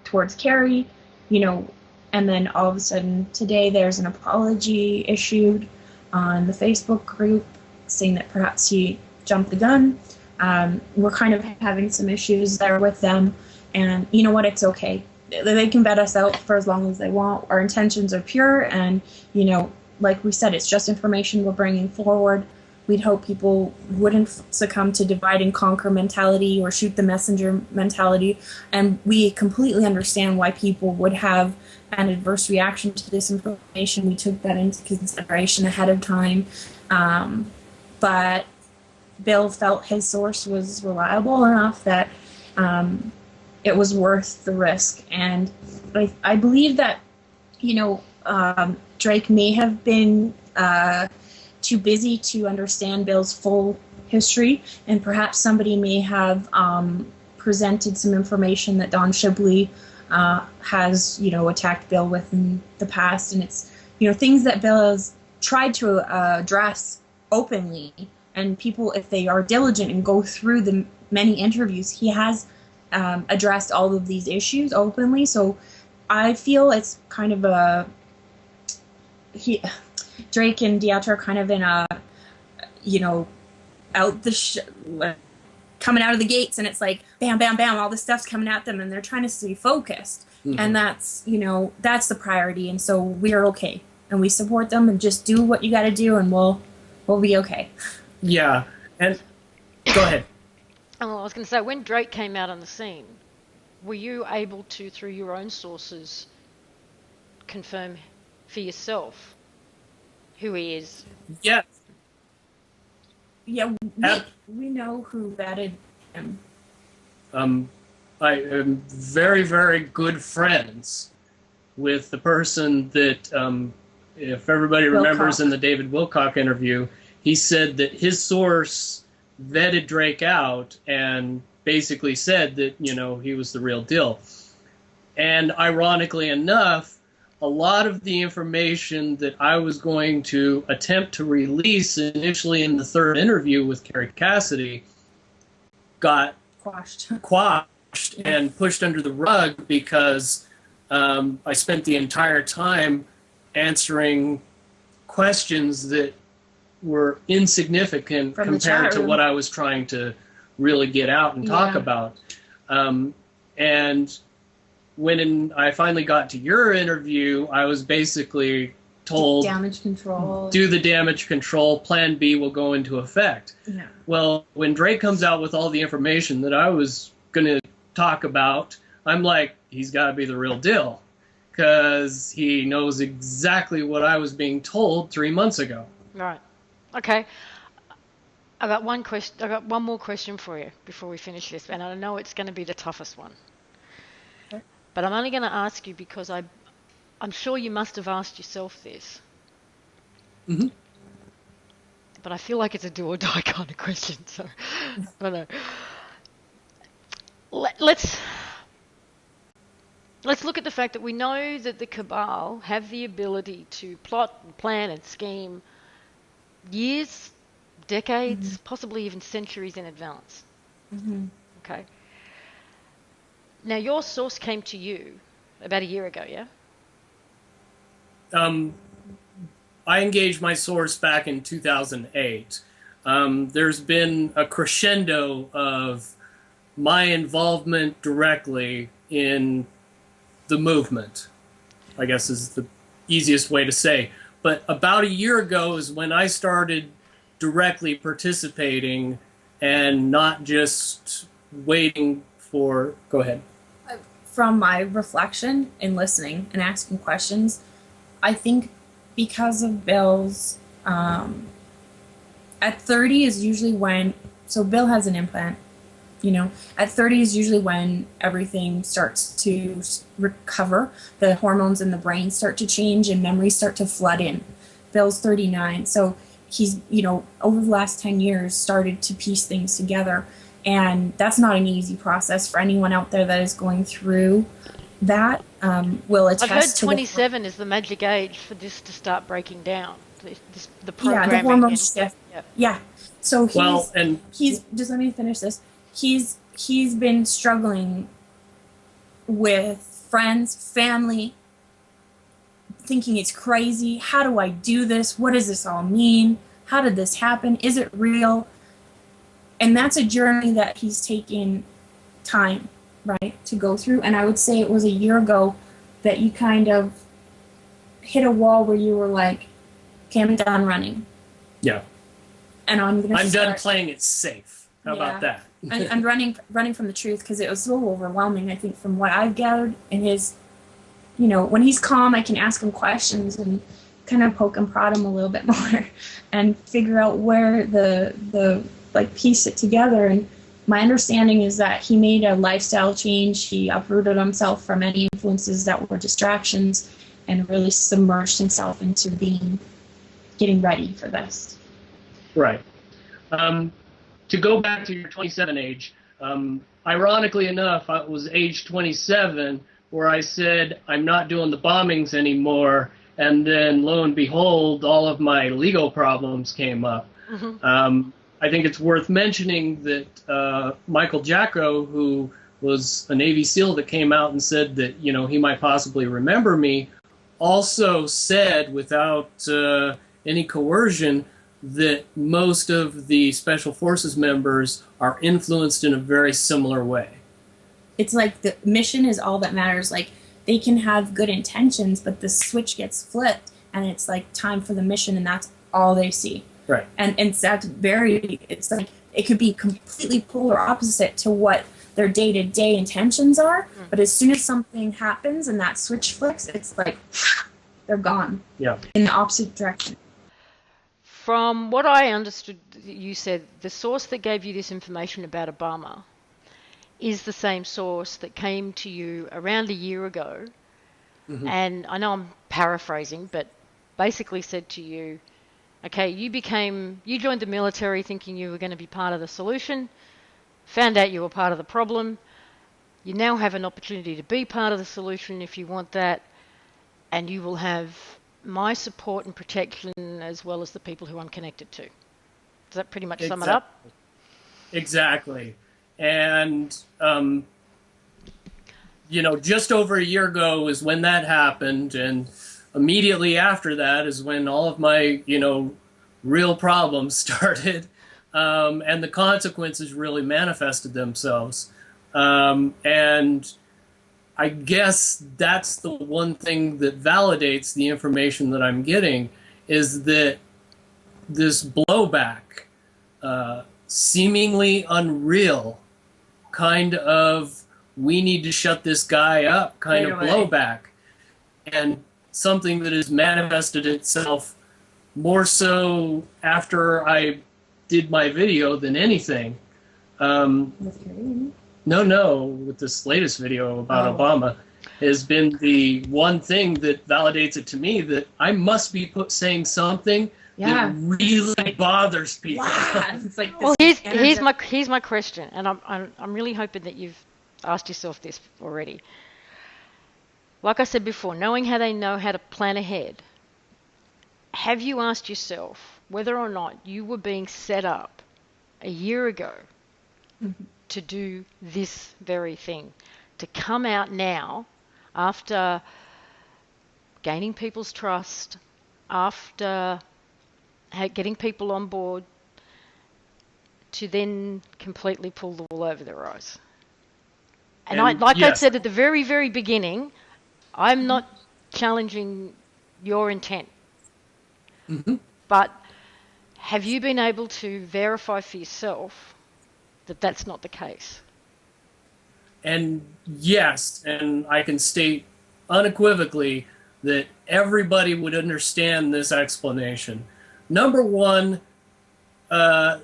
towards Carrie, and then all of a sudden today there's an apology issued on the Facebook group saying that perhaps he jumped the gun. We're kind of having some issues there with them, and you know what, it's okay. They can bet us out for as long as they want. Our intentions are pure, and like we said, it's just information we're bringing forward. We'd hope people wouldn't succumb to divide and conquer mentality or shoot the messenger mentality. And we completely understand why people would have an adverse reaction to this information. We took that into consideration ahead of time. but Bill felt his source was reliable enough that it was worth the risk. And I believe that, Drake may have been too busy to understand Bill's full history, and perhaps somebody may have presented some information that Don Shibley has, attacked Bill with in the past. And it's, things that Bill has tried to address openly. And people, if they are diligent and go through the many interviews, he has addressed all of these issues openly. So I feel it's kind of Drake and Dieter are kind of in a, coming out of the gates, and it's like bam, bam, bam, all this stuff's coming at them, and they're trying to stay focused. Mm-hmm. And that's, that's the priority. And so we're okay, and we support them, and just do what you got to do, and we'll be okay. Yeah, and go ahead. Oh, I was going to say, when Drake came out on the scene, were you able to, through your own sources, confirm for yourself who he is? Yeah. Yeah, we know who vetted him. I am very, very good friends with the person that, if everybody remembers in the David Wilcock interview, he said that his source vetted Drake out and basically said that, he was the real deal. And ironically enough, a lot of the information that I was going to attempt to release initially in the third interview with Carrie Cassidy got quashed and pushed under the rug because I spent the entire time answering questions that were insignificant compared to what I was trying to really get out and talk about. And when I finally got to your interview, I was basically told, damage control. Do the damage control, plan B will go into effect. Yeah. Well, when Drake comes out with all the information that I was going to talk about, I'm like, he's got to be the real deal, because he knows exactly what I was being told 3 months ago. Right. Okay. I got one more question for you before we finish this, and I know it's going to be the toughest one. Okay. But I'm only going to ask you because I'm sure you must have asked yourself this. Mm-hmm. But I feel like it's a do or die kind of question, so I don't know. Let's look at the fact that we know that the Cabal have the ability to plot and plan and scheme years, decades, possibly even centuries in advance. Mm-hmm. Okay. Now, your source came to you about a year ago, yeah? I engaged my source back in 2008. There's been a crescendo of my involvement directly in the movement, I guess is the easiest way to say. But about a year ago is when I started directly participating and not just waiting for... Go ahead. From my reflection and listening and asking questions, I think because of Bill's... at 30 is usually when... So Bill has an implant. At 30 is usually when everything starts to recover. The hormones in the brain start to change and memories start to flood in. Bill's 39. So he's, over the last 10 years started to piece things together. And that's not an easy process for anyone out there that is going through that. Will attest. I've heard 27 is the magic age for this to start breaking down. The programming. Yeah, the hormones shift. Yeah. So he's just let me finish this. He's been struggling with friends, family, thinking it's crazy. How do I do this? What does this all mean? How did this happen? Is it real? And that's a journey that he's taken time, right, to go through. And I would say it was a year ago that you kind of hit a wall where you were like, okay, I'm done running. Yeah. And I'm done playing it safe. How about that? I'm running from the truth because it was so overwhelming, I think, from what I've gathered. And his, when he's calm, I can ask him questions and kind of poke and prod him a little bit more and figure out where the like piece it together. And my understanding is that he made a lifestyle change. He uprooted himself from any influences that were distractions and really submerged himself into getting ready for this. Right. To go back to your 27 age, ironically enough, I was age 27 where I said, I'm not doing the bombings anymore. And then lo and behold, all of my legal problems came up. Mm-hmm. I think it's worth mentioning that Michael Jacko, who was a Navy SEAL that came out and said that, you know, he might possibly remember me, also said without any coercion that most of the Special Forces members are influenced in a very similar way. It's like the mission is all that matters. Like, they can have good intentions, but the switch gets flipped, and it's like time for the mission, and that's all they see. Right. And it's like it could be completely polar opposite to what their day-to-day intentions are, but as soon as something happens and that switch flips, it's like they're gone. Yeah. In the opposite direction. From what I understood, you said the source that gave you this information about Obama is the same source that came to you around a year ago. Mm-hmm. And I know I'm paraphrasing, but basically said to you, okay, you joined the military thinking you were going to be part of the solution, found out you were part of the problem. You now have an opportunity to be part of the solution if you want that, and you will have my support and protection as well as the people who I'm connected to. Does that pretty much sum it up? Exactly. And, you know, just over a year ago is when that happened, and immediately after that is when all of my, you know, real problems started, and the consequences really manifested themselves. And I guess that's the one thing that validates the information that I'm getting, is that this blowback, seemingly unreal, kind of we need to shut this guy up kind of blowback, and something that has manifested itself more so after I did my video than anything. With this latest video about Obama has been the one thing that validates it to me that I must be saying something that really bothers people. It's like, well, here's my question, and I'm really hoping that you've asked yourself this already. Like I said before, knowing how they know how to plan ahead, have you asked yourself whether or not you were being set up a year ago to do this very thing, to come out now after gaining people's trust, after getting people on board, to then completely pull the wool over their eyes? And I said at the very, very beginning, I'm not challenging your intent. Mm-hmm. But have you been able to verify for yourself that that's not the case? And yes, and I can state unequivocally that everybody would understand this explanation. Number one, and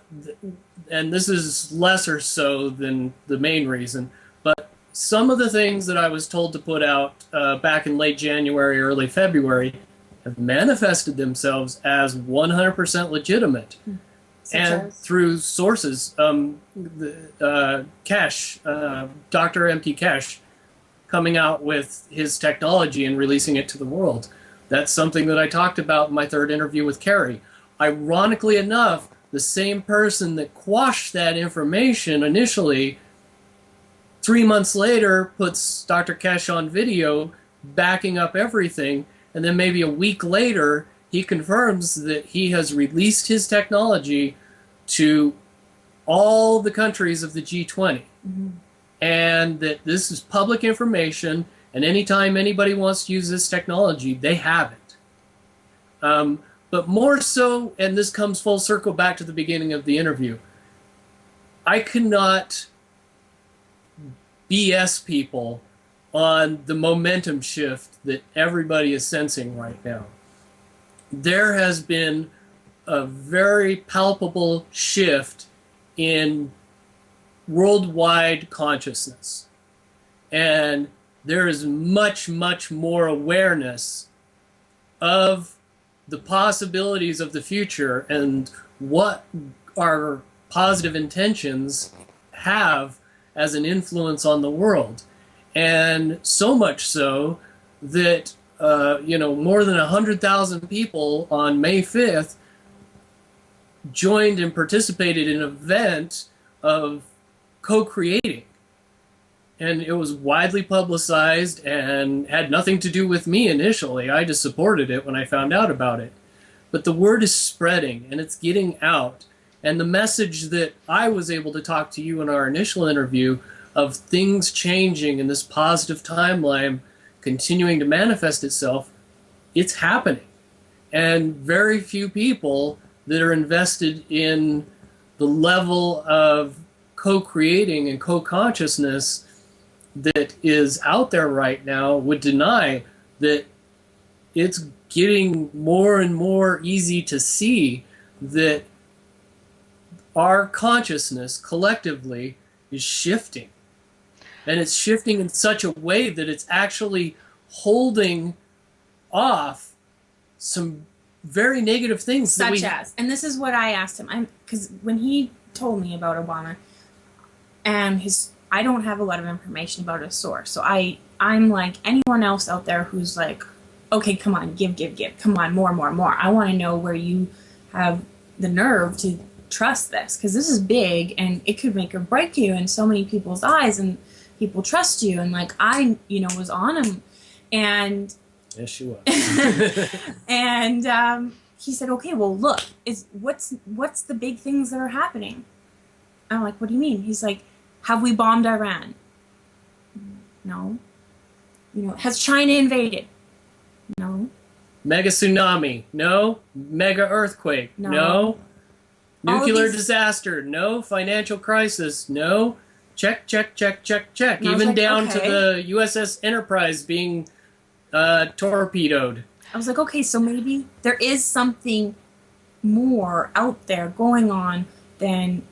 this is lesser so than the main reason, but some of the things that I was told to put out back in late January, early February have manifested themselves as 100% legitimate. And through sources, Kesh, Dr. M.T. Kesh, coming out with his technology and releasing it to the world. That's something that I talked about in my third interview with Carrie. Ironically enough, the same person that quashed that information initially, 3 months later, puts Dr. Kesh on video backing up everything, and then maybe a week later, he confirms that he has released his technology to all the countries of the G20. Mm-hmm. And that this is public information, and anytime anybody wants to use this technology, they have it. But more so, and this comes full circle back to the beginning of the interview, I cannot BS people on the momentum shift that everybody is sensing right now. there has been a very palpable shift in worldwide consciousness. And there is much, much more awareness of the possibilities of the future and what our positive intentions have as an influence on the world. And so much so that, more than 100,000 people on May 5th joined and participated in an event of co-creating. And it was widely publicized and had nothing to do with me initially. I just supported it when I found out about it. But the word is spreading and it's getting out. And the message that I was able to talk to you in our initial interview of things changing in this positive timeline continuing to manifest itself, it's happening. And very few people that are invested in the level of co-creating and co-consciousness that is out there right now would deny that it's getting more and more easy to see that our consciousness collectively is shifting. And it's shifting in such a way that it's actually holding off some very negative things. Such as, and this is what I asked him, because when he told me about Obama and I don't have a lot of information about his source, so I'm like anyone else out there who's like, okay, come on, give, come on, more. I want to know where you have the nerve to trust this, because this is big and it could make or break you in so many people's eyes, and people trust you, and like I was on him, and yes, she was. and he said, okay, well, look, what's the big things that are happening? I'm like, what do you mean? He's like, have we bombed Iran? No. Has China invaded? No. Mega tsunami? No. Mega earthquake? No. Nuclear disaster? No. Financial crisis? No. Check. Even like, down to okay. the USS Enterprise being torpedoed. I was like, okay, so maybe there is something more out there going on than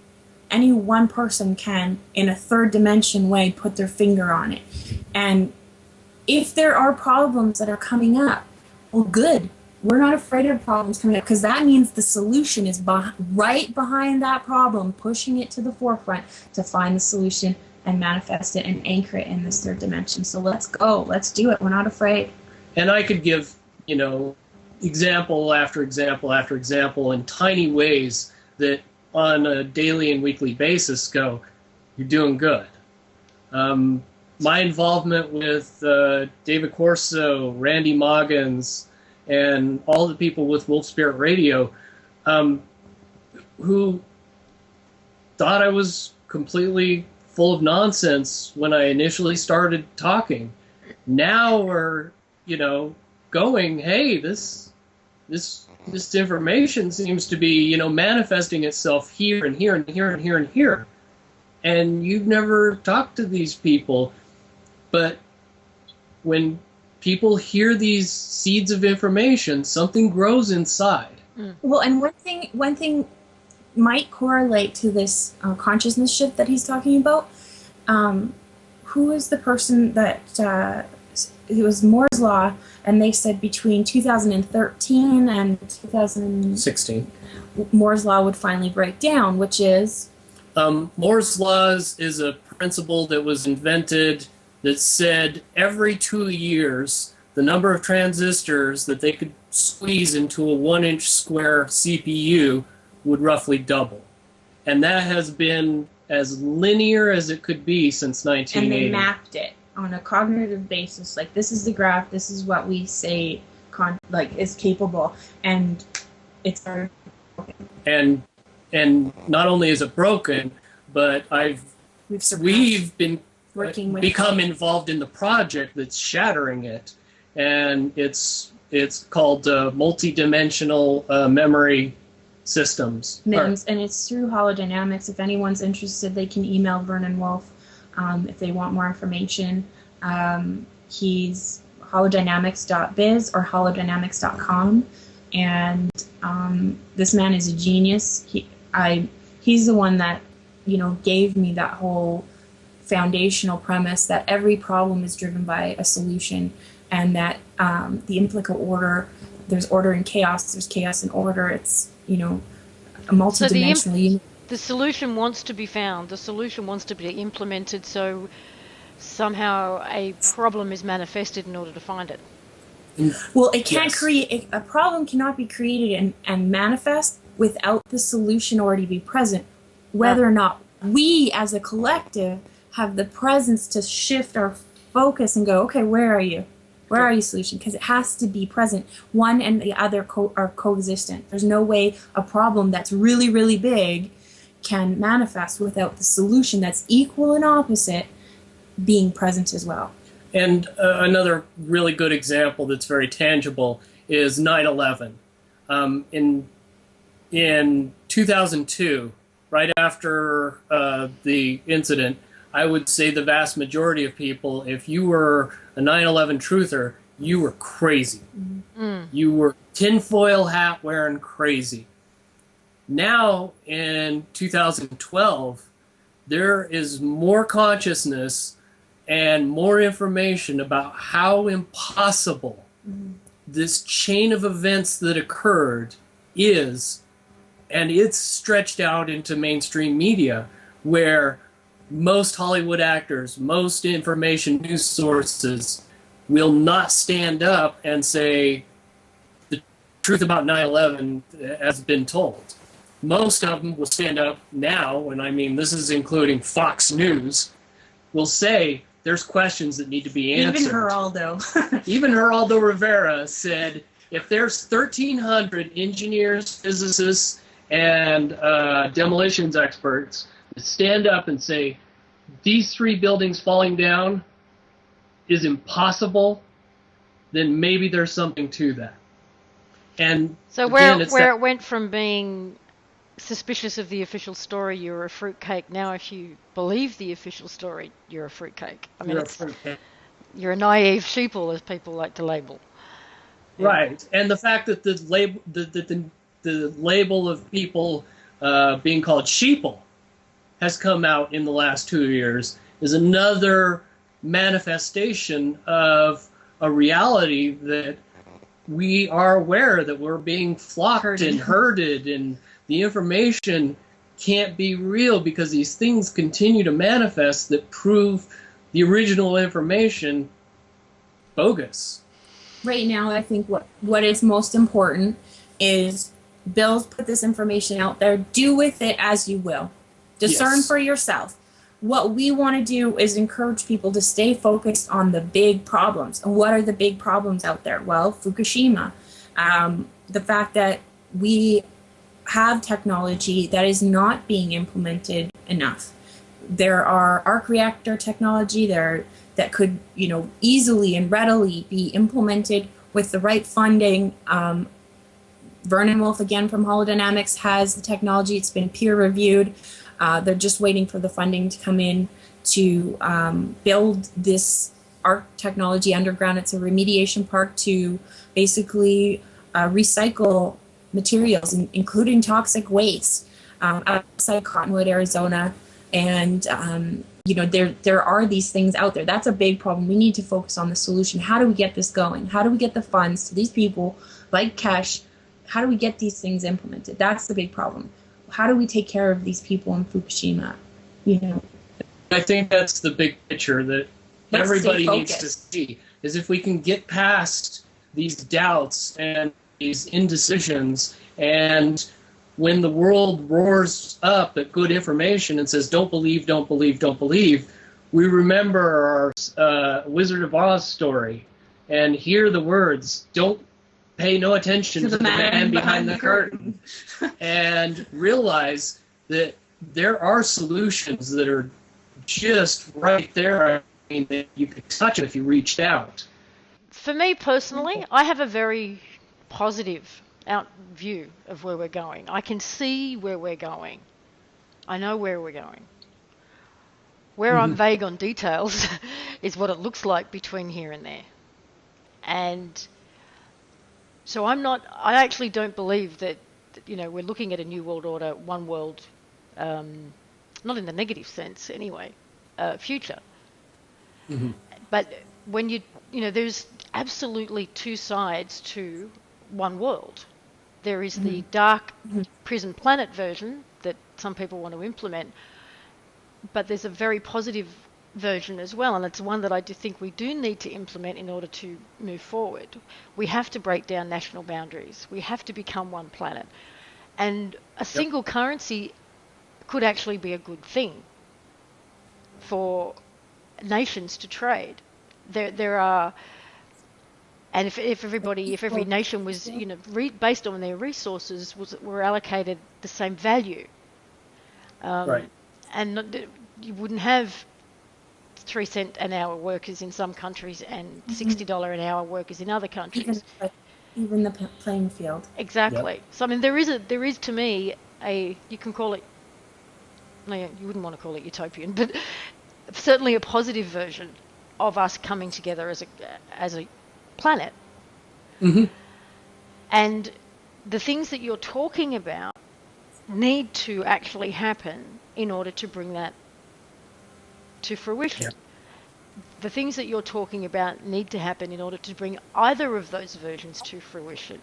any one person can, in a third dimension way, put their finger on it. And if there are problems that are coming up, well, good. We're not afraid of problems coming up, because that means the solution is right behind that problem, pushing it to the forefront to find the solution and manifest it and anchor it in this third dimension. So let's go. Let's do it. We're not afraid. And I could give, example after example after example in tiny ways that on a daily and weekly basis go, you're doing good. My involvement with David Corso, Randy Moggins, and all the people with Wolf Spirit Radio who thought I was completely full of nonsense when I initially started talking, now are, going, hey, this information seems to be, manifesting itself here and here and here and here and here. And you've never talked to these people. But when people hear these seeds of information, something grows inside. Well, and one thing might correlate to this consciousness shift that he's talking about. Who is the person that it was Moore's Law, and they said between 2013 and 2016, Moore's Law would finally break down, which is? Moore's Laws is a principle that was invented that said every 2 years, the number of transistors that they could squeeze into a 1-inch square CPU would roughly double. And that has been as linear as it could be since 1980. And they mapped it on a cognitive basis. Like, this is the graph, this is what we say is capable. And it's our... And not only is it broken, but we've been become involved in the project that's shattering it, and it's called multi-dimensional memory systems. MIMS, and it's through holodynamics. If anyone's interested, they can email Vernon Wolf if they want more information. He's holodynamics.biz or holodynamics.com, And this man is a genius. He's the one that, gave me that whole foundational premise that every problem is driven by a solution, and that the implica order, there's order and chaos, there's chaos and order. It's, a multidimensional universe. The solution wants to be found. The solution wants to be implemented. So somehow a problem is manifested in order to find it. Well, it can't create a problem cannot be created and manifest without the solution already be present. Whether or not we as a collective have the presence to shift our focus and go, okay, where are you? Where are you, solution? Because it has to be present. One and the other are coexistent. There's no way a problem that's really, really big can manifest without the solution that's equal and opposite being present as well. And another really good example that's very tangible is 9/11. In 2002, right after the incident, I would say the vast majority of people, if you were a 9/11 truther, you were crazy. Mm. You were tinfoil hat wearing crazy. Now, in 2012, there is more consciousness and more information about how impossible this chain of events that occurred is, and it's stretched out into mainstream media, where most Hollywood actors, most information news sources will not stand up and say the truth about 9/11 has been told. Most of them will stand up now, and I mean this is including Fox News, will say there's questions that need to be answered. Even Geraldo Rivera said if there's 1,300 engineers, physicists, and demolitions experts that stand up and say these 3 buildings falling down is impossible, then maybe there's something to that. And so where it went from being suspicious of the official story, you're a fruitcake. Now, if you believe the official story, you're a fruitcake. I mean, you're a naive sheeple, as people like to label. Right, and the fact that the label of people being called sheeple has come out in the last 2 years is another manifestation of a reality that we are aware that we're being flocked and herded, and the information can't be real because these things continue to manifest that prove the original information bogus. Right now, I think what is most important is Bill's put this information out there. Do with it as you will. Discern for yourself. What we want to do is encourage people to stay focused on the big problems. And what are the big problems out there? Well, Fukushima. The fact that we have technology that is not being implemented enough. There are arc reactor technology there that could, easily and readily be implemented with the right funding. Vernon Wolf, again, from Holodynamics, has the technology. It's been peer reviewed. They're just waiting for the funding to come in to build this arc technology underground. It's a remediation park to basically recycle materials, including toxic waste, outside Cottonwood, Arizona. And, there are these things out there. That's a big problem. We need to focus on the solution. How do we get this going? How do we get the funds to these people like Kesh? How do we get these things implemented? That's the big problem. How do we take care of these people in Fukushima? I think that's the big picture that everybody needs to see, is if we can get past these doubts and these indecisions, and when the world roars up at good information and says, don't believe, don't believe, don't believe, we remember our Wizard of Oz story and hear the words, don't pay no attention to the man behind the curtain, and realize that there are solutions that are just right there. I mean, that you could touch it if you reached out. For me personally, I have a very positive out view of where we're going. I can see where we're going. I know where we're going. Where I'm vague on details is what it looks like between here and there. And So I actually don't believe that, we're looking at a new world order, one world, not in the negative sense anyway, future. Mm-hmm. But when there's absolutely two sides to one world. There is the dark prison planet version that some people want to implement, but there's a very positive version as well, and it's one that I do think we do need to implement in order to move forward. We have to break down national boundaries. We have to become one planet. And a single currency could actually be a good thing for nations to trade. There are, and if every nation was, based on their resources, were allocated the same value, Right. and you wouldn't have 3 cent an hour workers in some countries and $60 an hour workers in other countries. Even the playing field. Exactly. Yep. So I mean, there is to me you can call it, no, you wouldn't want to call it utopian, but certainly a positive version of us coming together as a planet. Mm-hmm. And the things that you're talking about need to actually happen in order to bring that to fruition. Yep. The things that you're talking about need to happen in order to bring either of those versions to fruition.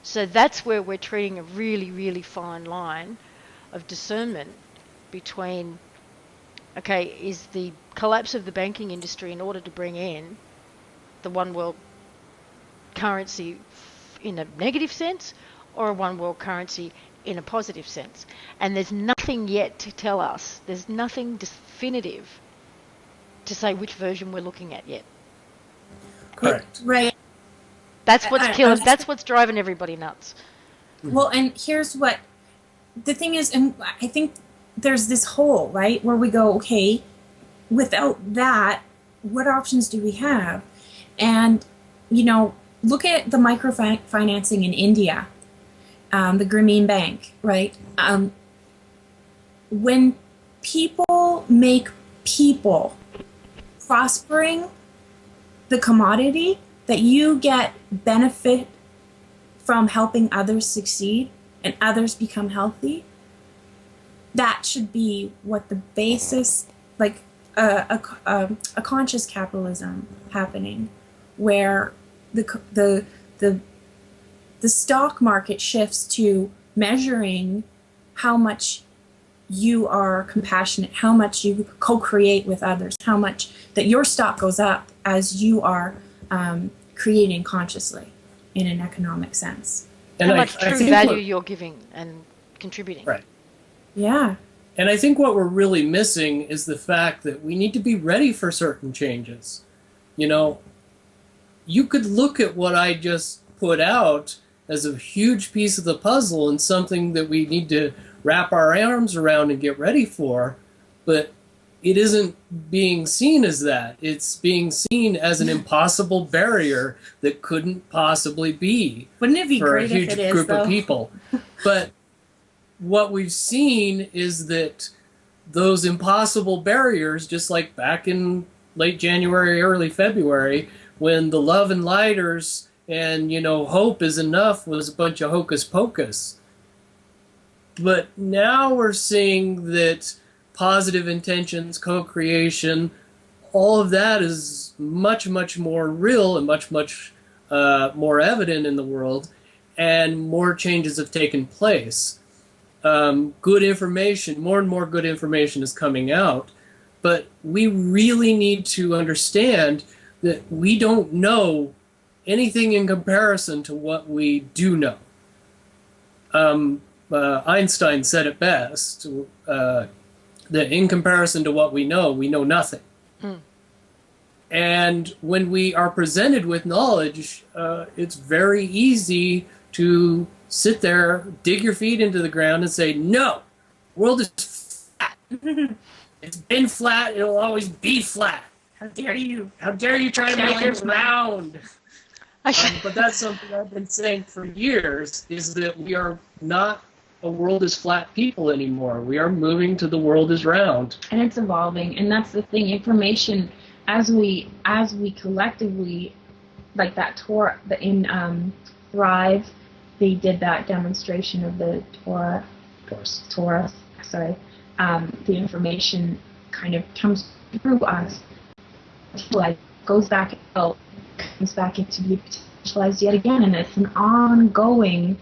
So that's where we're treating a really, really fine line of discernment between, okay, is the collapse of the banking industry in order to bring in the one world currency in a negative sense, or a one world currency in a positive sense? And there's nothing yet to tell us, there's nothing definitive to say which version we're looking at yet. Correct. Right. That's what's killing. That's what's driving everybody nuts. Well, and here's what the thing is, and I think there's this hole, right, where we go, okay, without that, what options do we have? And, look at the microfinancing in India, the Grameen Bank, right? When people make people prospering the commodity, that you get benefit from helping others succeed and others become healthy, that should be what the basis, like a conscious capitalism happening, where the stock market shifts to measuring how much you are compassionate, how much you co-create with others, how much that your stock goes up as you are creating consciously in an economic sense. And how much true value you're giving and contributing. Right. Yeah. And I think what we're really missing is the fact that we need to be ready for certain changes. You could look at what I just put out as a huge piece of the puzzle and something that we need to wrap our arms around and get ready for, but it isn't being seen as that. It's being seen as an impossible barrier that couldn't possibly be. Wouldn't it be for great a huge if it is, group though? of people? But what we've seen is that those impossible barriers, just like back in late January, early February, when the love and lighters and, hope is enough was a bunch of hocus pocus. But now we're seeing that positive intentions, co-creation, all of that is much, much more real and much, much more evident in the world, and more changes have taken place. Good information, more and more good information is coming out, but we really need to understand that we don't know anything in comparison to what we do know. Einstein said it best, that in comparison to what we know nothing. And when we are presented with knowledge, it's very easy to sit there, dig your feet into the ground and say, no, the world is flat. It's been flat, it'll always be flat. How dare you? How dare you try to make it round? But that's something I've been saying for years, is that we are not a world is flat people anymore. We are moving to the world is round. And it's evolving, and that's the thing. Information, as we collectively, like that tour in thrive. They did that demonstration of the Torah. Sorry, the information kind of comes through us, goes back out, comes back into be potentialized yet again, and it's an ongoing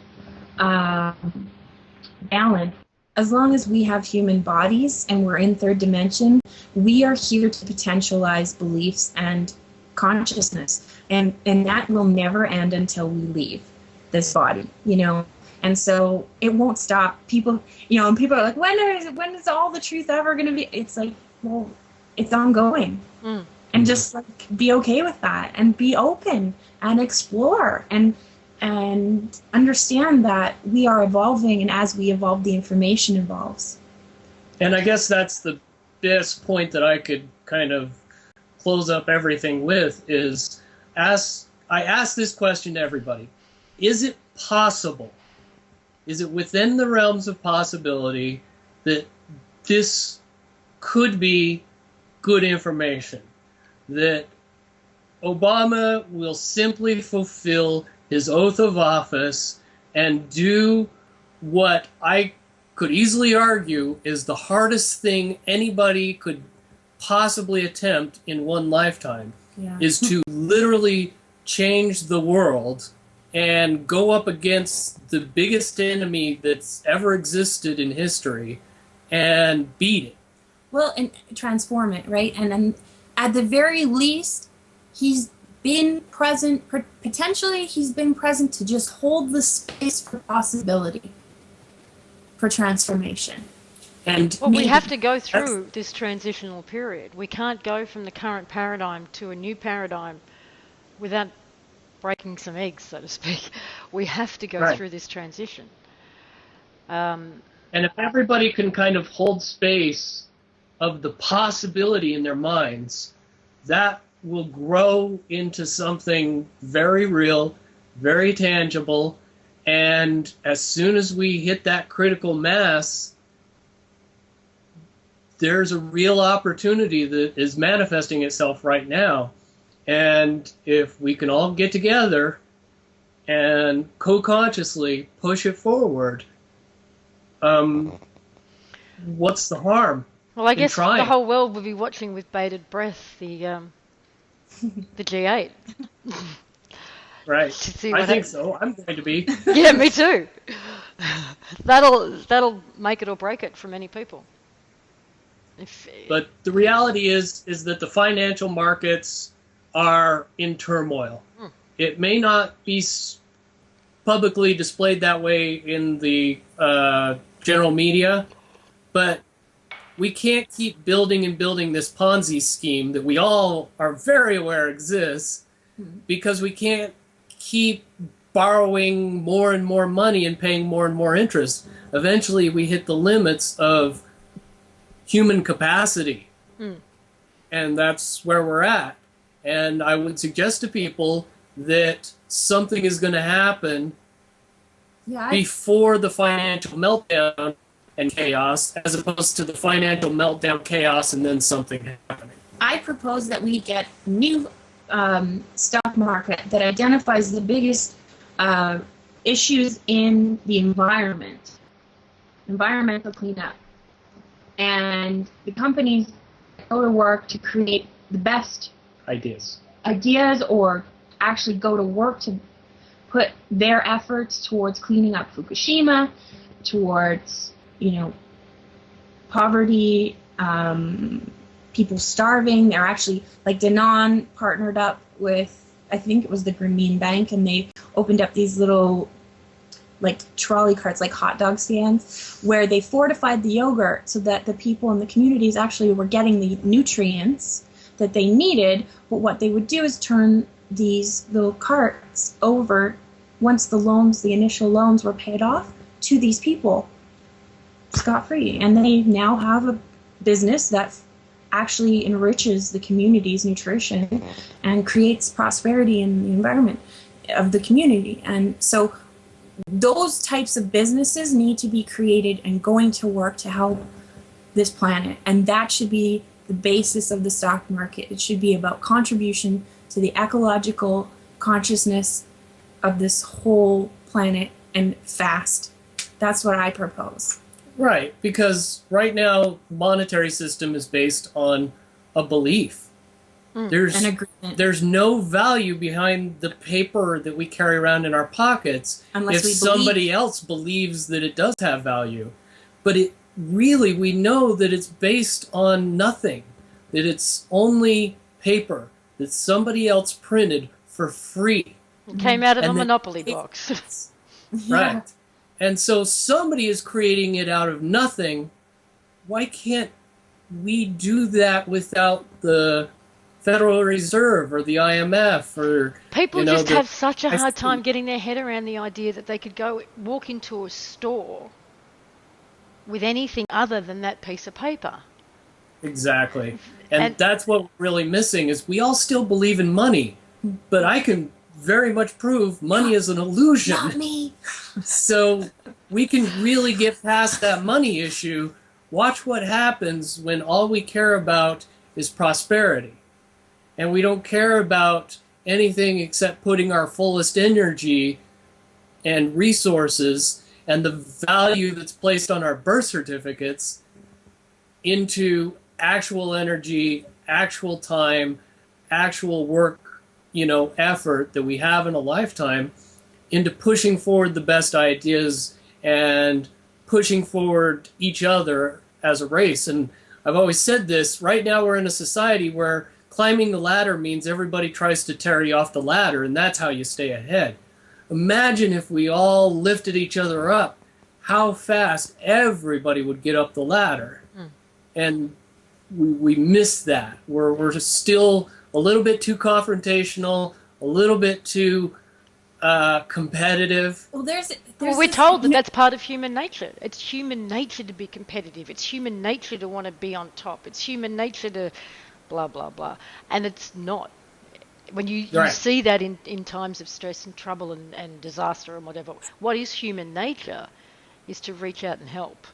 balance. As long as we have human bodies and we're in third dimension, we are here to potentialize beliefs and consciousness, and that will never end until we leave this body, you know. And so it won't stop. People, you know, and people are like, when is all the truth ever going to be? It's like, well, it's ongoing. And just like be okay with that, and be open and explore and understand that we are evolving, and as we evolve, the information evolves. And I guess that's the best point that I could kind of close up everything with is I ask this question to everybody. Is it possible? Is it within the realms of possibility that this could be good information? That Obama will simply fulfill his oath of office and do what I could easily argue is the hardest thing anybody could possibly attempt in one lifetime, is to literally change the world and go up against the biggest enemy that's ever existed in history and beat it. Well, and transform it, right? And then at the very least, he's been present, potentially he's been present to just hold the space for possibility, for transformation. And well, we have to go through this transitional period. We can't go from the current paradigm to a new paradigm without breaking some eggs, so to speak. We have to go through this transition. And if everybody can kind of hold space of the possibility in their minds, that will grow into something very real, very tangible, and as soon as we hit that critical mass, there's a real opportunity that is manifesting itself right now. And if we can all get together and co-consciously push it forward, what's the harm? Well, I guess the whole world will be watching with bated breath the G8. Right. I think so. I'm going to be. Yeah, me too. That'll make it or break it for many people. But the reality is that the financial markets are in turmoil. It may not be publicly displayed that way in the general media, but we can't keep building and building this Ponzi scheme that we all are very aware exists, because we can't keep borrowing more and more money and paying more and more interest. Eventually we hit the limits of human capacity, and that's where we're at. And I would suggest to people that something is going to happen before the financial meltdown and chaos, as opposed to the financial meltdown, chaos, and then something happening. I propose that we get a new stock market that identifies the biggest issues in the environment, environmental cleanup, and the companies go to work to create the best ideas, or actually go to work to put their efforts towards cleaning up Fukushima, towards, poverty, people starving. They're actually, like Danone partnered up with, I think it was the Grameen Bank, and they opened up these little trolley carts, like hot dog stands, where they fortified the yogurt so that the people in the communities actually were getting the nutrients that they needed. But what they would do is turn these little carts over, once the initial loans were paid off, to these people scot-free. And they now have a business that actually enriches the community's nutrition and creates prosperity in the environment of the community. And so those types of businesses need to be created and going to work to help this planet. And that should be the basis of the stock market. It should be about contribution to the ecological consciousness of this whole planet and fast. That's what I propose. Right, because right now monetary system is based on a belief. An agreement. There's no value behind the paper that we carry around in our pockets Unless if we somebody else believes that it does have value. But it really, we know that it's based on nothing, that it's only paper that somebody else printed for free. It came out of a And then- Monopoly box. Yeah. Right. And so somebody is creating it out of nothing. Why can't we do that without the Federal Reserve or the IMF or People just have such a hard IC? time getting their head around the idea that they could go walk into a store with anything other than that piece of paper. Exactly. And And- that's what we're really missing is we all still believe in money, but I can very much prove money is an illusion. Not me. So we can really get past that money issue. Watch what happens when all we care about is prosperity. And we don't care about anything except putting our fullest energy and resources and the value that's placed on our birth certificates into actual energy, actual time, actual work, effort that we have in a lifetime into pushing forward the best ideas and pushing forward each other as a race. And I've always said this, right now we're in a society where climbing the ladder means everybody tries to tear you off the ladder, and that's how you stay ahead. Imagine if we all lifted each other up, how fast everybody would get up the ladder. And we miss that. We're still a little bit too confrontational, a little bit too competitive. Well, Well, we're told that that's part of human nature. It's human nature to be competitive. It's human nature to want to be on top. It's human nature to blah, blah, blah. And it's not. When you Right. see that in times of stress and trouble and disaster and whatever, what is human nature is to reach out and help.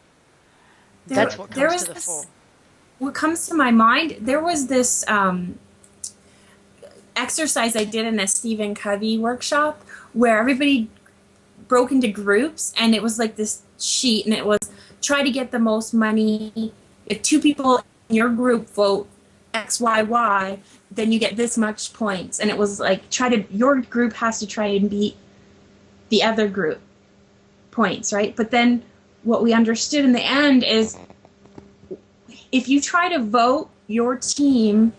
That's what there comes was to the this- fore. What comes to my mind, there was this exercise I did in a Stephen Covey workshop where everybody broke into groups, and it was like this sheet, and it was try to get the most money. If 2 people in your group vote XYY, then you get this much points. And it was like your group has to try and beat the other group points, right? But then what we understood in the end is if you try to vote your team,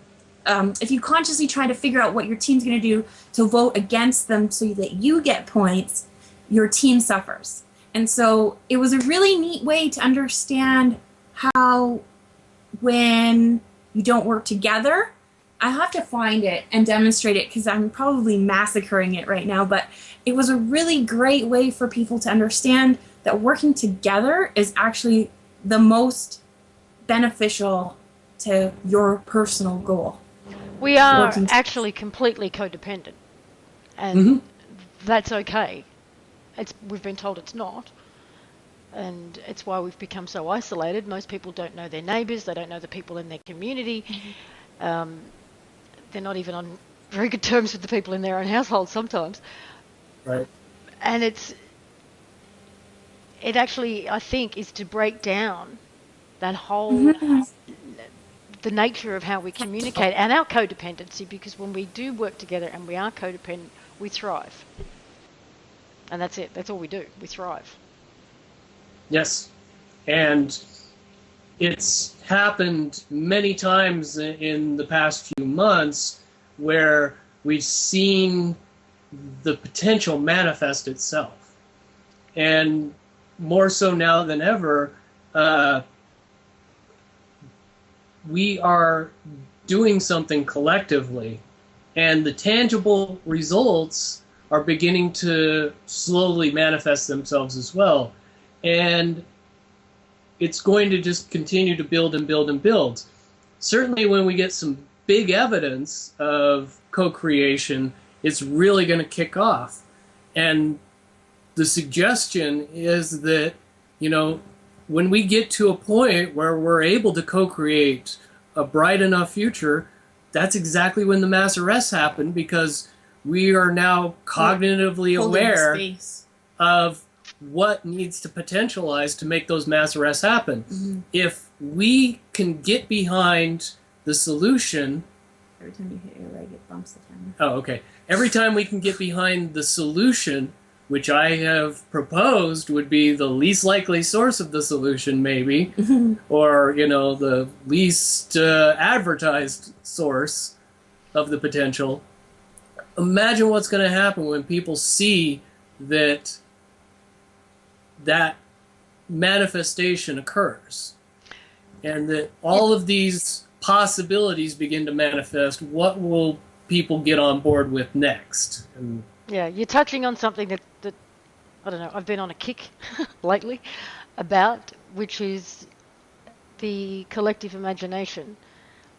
if you consciously try to figure out what your team's going to do to vote against them so that you get points, your team suffers. And so it was a really neat way to understand how when you don't work together, I have to find it and demonstrate it because I'm probably massacring it right now, but it was a really great way for people to understand that working together is actually the most beneficial to your personal goal. We are Working together. actually completely codependent. And that's okay. We've been told it's not. And it's why we've become so isolated. Most people don't know their neighbours. They don't know the people in their community. They're not even on very good terms with the people in their own household sometimes. Right. And it actually, I think, is to break down that whole, the nature of how we communicate and our codependency, because when we do work together and we are codependent, we thrive. And that's it. That's all we do. We thrive. Yes. And it's happened many times in the past few months where we've seen the potential manifest itself. And more so now than ever, we are doing something collectively, and the tangible results are beginning to slowly manifest themselves as well. And it's going to just continue to build and build and build. Certainly when we get some big evidence of co-creation, it's really going to kick off. And the suggestion is that, when we get to a point where we're able to co-create a bright enough future, that's exactly when the mass arrests happen, because we are now cognitively Holding aware space. of what needs to potentialize to make those mass arrests happen. Mm-hmm. If we can get behind the solution... Every time you hit your leg, it bumps the timer. Oh, okay. Every time we can get behind the solution, which I have proposed would be the least likely source of the solution, maybe, or, the least advertised source of the potential. Imagine what's going to happen when people see that manifestation occurs, and that all of these possibilities begin to manifest. What will people get on board with next? And yeah, you're touching on something that I don't know, I've been on a kick lately about, which is the collective imagination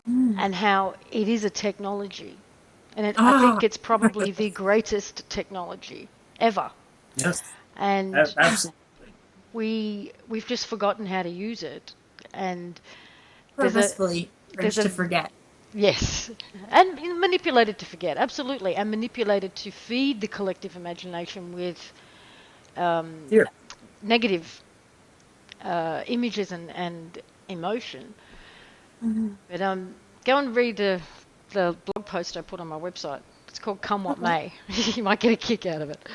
and how it is a technology. And I think it's probably the greatest technology ever. yes, And absolutely. we've just forgotten how to use it. And Purposefully urged to forget. Yes, and manipulated to forget, absolutely, and manipulated to feed the collective imagination with negative images and emotion. Mm-hmm. But go and read the blog post I put on my website. It's called Come What May. You might get a kick out of it.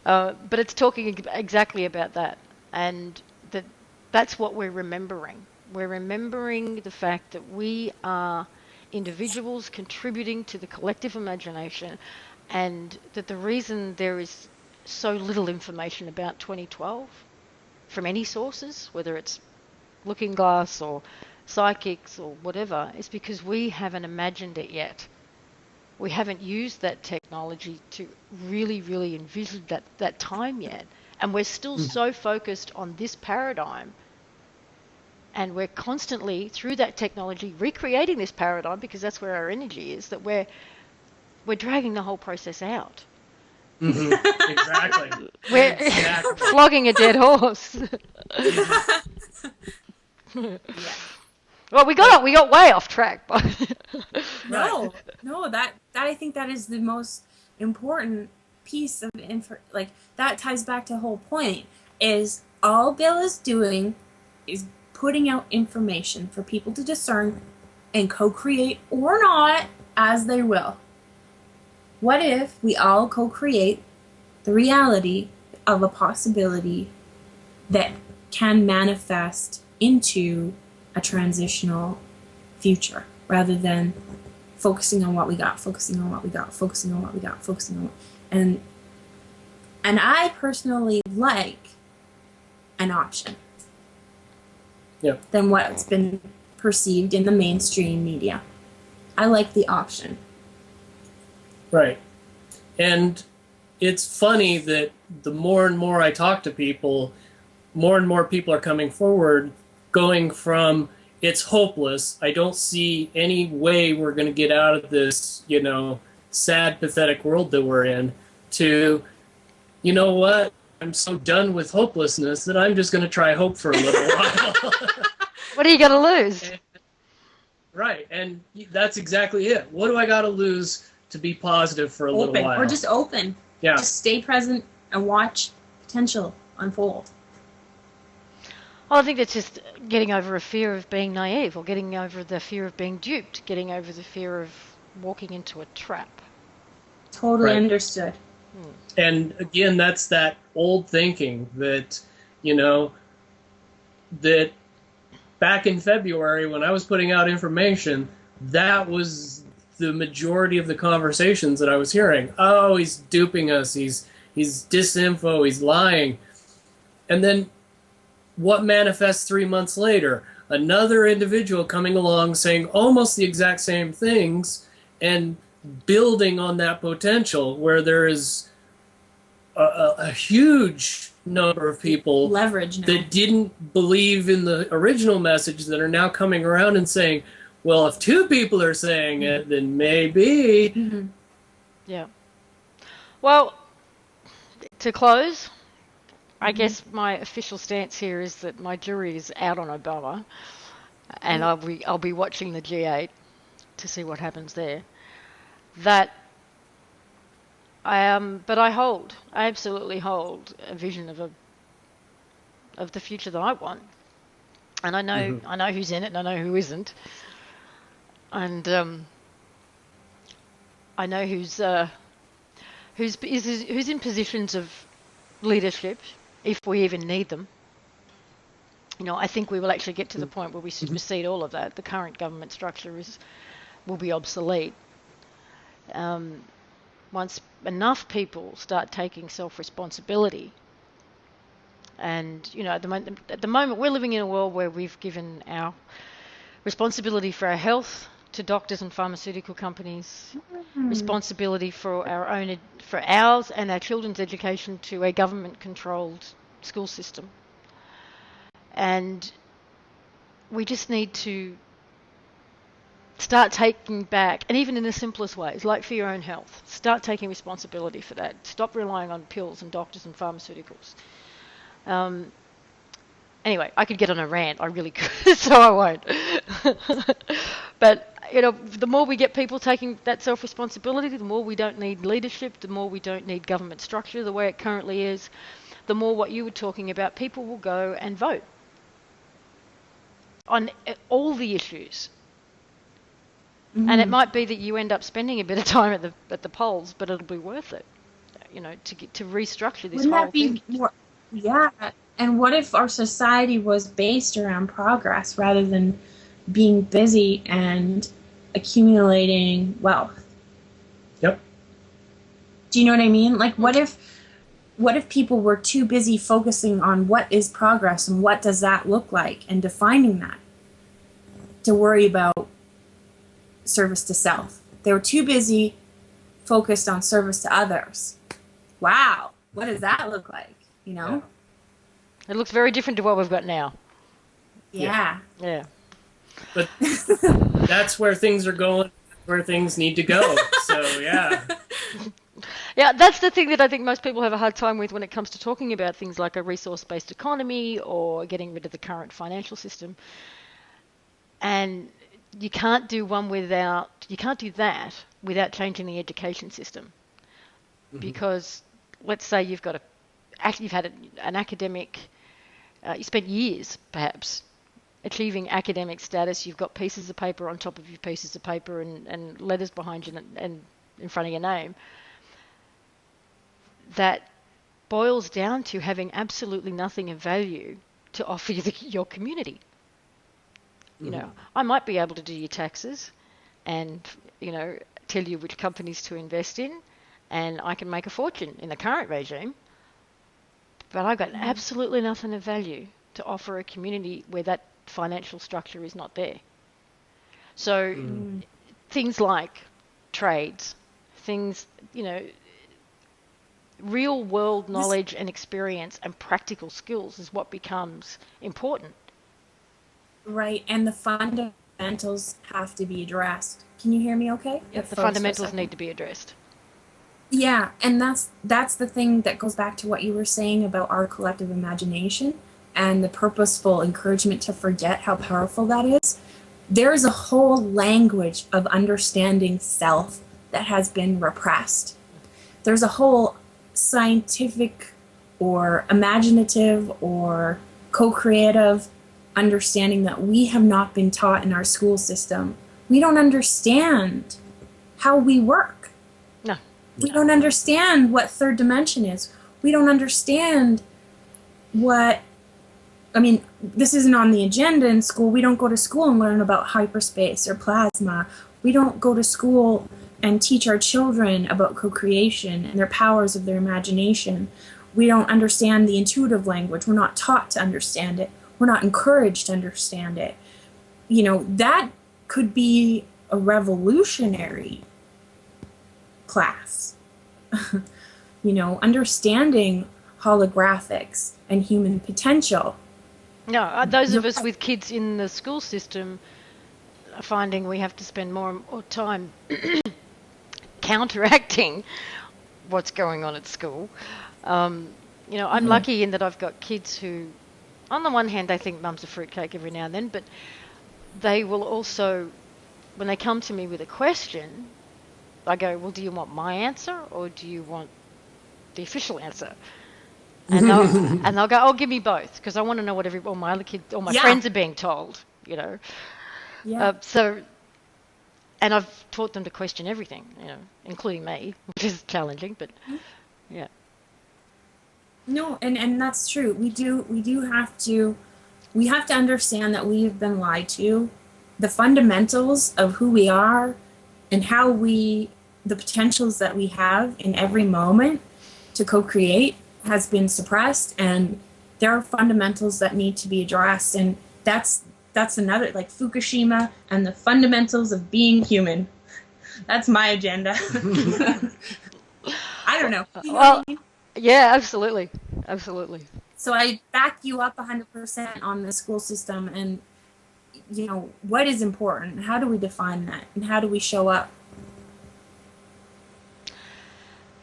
But it's talking exactly about that, and that's what we're remembering. We're remembering the fact that we are individuals contributing to the collective imagination, and that the reason there is so little information about 2012 from any sources, whether it's Looking Glass or psychics or whatever, is because we haven't imagined it yet. We haven't used that technology to really, really envision that time yet. And we're still so focused on this paradigm. And we're constantly, through that technology, recreating this paradigm, because that's where our energy is, that we're dragging the whole process out. Mm-hmm. Exactly. We're flogging a dead horse. Well, we got way off track. No, that I think that is the most important piece of that ties back to the whole point, is all Bill is doing is putting out information for people to discern and co-create or not as they will. What if we all co-create the reality of a possibility that can manifest into a transitional future, rather than focusing on what we got, and I personally like an option than what's been perceived in the mainstream media. I like the option. Right. And it's funny that the more and more I talk to people, more and more people are coming forward, going from, it's hopeless, I don't see any way we're going to get out of this, sad, pathetic world that we're in, to, you know what, I'm so done with hopelessness that I'm just going to try hope for a little while. What are you going to lose? Right, and that's exactly it. What do I got to lose to be positive for a little while? Or just open. Yeah. Just stay present and watch potential unfold. Well, I think that's just getting over a fear of being naive, or getting over the fear of being duped, getting over the fear of walking into a trap. Totally understood. And again, that's that old thinking that, that back in February when I was putting out information, that was the majority of the conversations that I was hearing. Oh, he's duping us. He's disinfo. He's lying. And then what manifests 3 months later? Another individual coming along saying almost the exact same things and building on that potential, where there is a huge number of people leverage now that didn't believe in the original message that are now coming around and saying, well, if two people are saying it, then maybe. Mm-hmm. Yeah. Well, to close, I guess my official stance here is that my jury is out on Obama, and I'll be watching the G8 to see what happens there. That But I absolutely hold a vision of the future that I want, and I know who's in it, and I know who isn't, and I know who's in positions of leadership, if we even need them. I think we will actually get to the point where we supersede all of that. The current government structure will be obsolete. Once enough people start taking self-responsibility, and at the moment we're living in a world where we've given our responsibility for our health to doctors and pharmaceutical companies, responsibility for ours and our children's education to a government-controlled school system, and we just need to start taking back, and even in the simplest ways, like for your own health, start taking responsibility for that. Stop relying on pills and doctors and pharmaceuticals. Anyway, I could get on a rant, I really could, so I won't. But, the more we get people taking that self-responsibility, the more we don't need leadership, the more we don't need government structure the way it currently is, the more what you were talking about, people will go and vote on all the issues. And it might be that you end up spending a bit of time at the polls, but it'll be worth it, to restructure this whole thing. Yeah. And what if our society was based around progress rather than being busy and accumulating wealth? Yep. Do you know what I mean? Like, what if people were too busy focusing on what is progress and what does that look like and defining that to worry about service to self? They were too busy focused on service to others. Wow, what does that look like? Yeah. It looks very different to what we've got now. Yeah. But that's where things are going, where things need to go. So yeah. Yeah, that's the thing that I think most people have a hard time with when it comes to talking about things like a resource-based economy or getting rid of the current financial system. And you can't do that without changing the education system. Because let's say you've had an academic, you spent years perhaps achieving academic status, you've got pieces of paper on top of your pieces of paper and letters behind you and in front of your name. That boils down to having absolutely nothing of value to offer your community. I might be able to do your taxes and, tell you which companies to invest in, and I can make a fortune in the current regime, but I've got absolutely nothing of value to offer a community where that financial structure is not there. So things like trades, real world knowledge and experience and practical skills is what becomes important. Right, and the fundamentals have to be addressed. Can you hear me okay? Yep, the fundamentals need to be addressed. Yeah, and that's the thing that goes back to what you were saying about our collective imagination and the purposeful encouragement to forget how powerful that is. There is a whole language of understanding self that has been repressed. There's a whole scientific or imaginative or co-creative understanding that we have not been taught in our school system. We don't understand how we work. No. We don't understand what third dimension is. We don't understand this isn't on the agenda in school. We don't go to school and learn about hyperspace or plasma. We don't go to school and teach our children about co-creation and their powers of their imagination. We don't understand the intuitive language. We're not taught to understand it. We're not encouraged to understand it. That could be a revolutionary class. Understanding holographics and human potential. No, those of us with kids in the school system are finding we have to spend more time counteracting what's going on at school. I'm lucky in that I've got kids who, on the one hand, they think mum's a fruitcake every now and then, but they will also, when they come to me with a question, I go, well, do you want my answer or do you want the official answer? And they'll go, oh, give me both, because I want to know what all my other kids, all my friends are being told, you know. Yeah. And I've taught them to question everything, you know, including me, which is challenging, but yeah. No, and that's true. We have to understand that we've been lied to. The fundamentals of who we are and the potentials that we have in every moment to co-create has been suppressed, and there are fundamentals that need to be addressed, and that's another, like Fukushima and the fundamentals of being human. That's my agenda. I don't know. You know what I mean? Yeah, absolutely. So I back you up 100% on the school system, and you know, what is important? How do we define that? And how do we show up?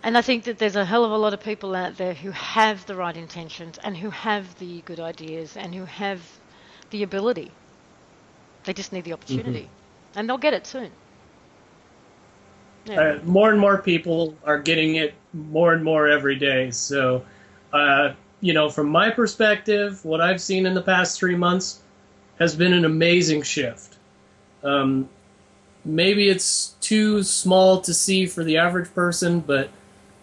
And I think that there's a hell of a lot of people out there who have the right intentions and who have the good ideas and who have the ability. They just need the opportunity. And they'll get it soon. Yeah. More and more people are getting it more and more every day. So, you know, from my perspective, what I've seen in the past 3 months has been an amazing shift. Maybe it's too small to see for the average person, but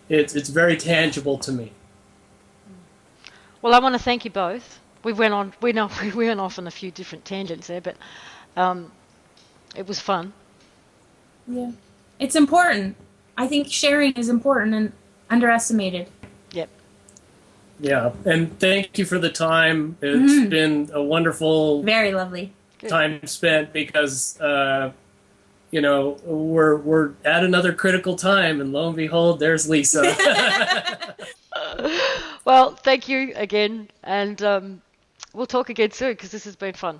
it's very tangible to me. Well, I want to thank you both. We went off on a few different tangents there, but it was fun. Yeah. It's important. I think sharing is important and underestimated. Yep. Yeah, and thank you for the time. It's been a wonderful, very lovely time spent, because you know, we're at another critical time, and lo and behold, there's Lisa. Well, thank you again, and we'll talk again soon, because this has been fun.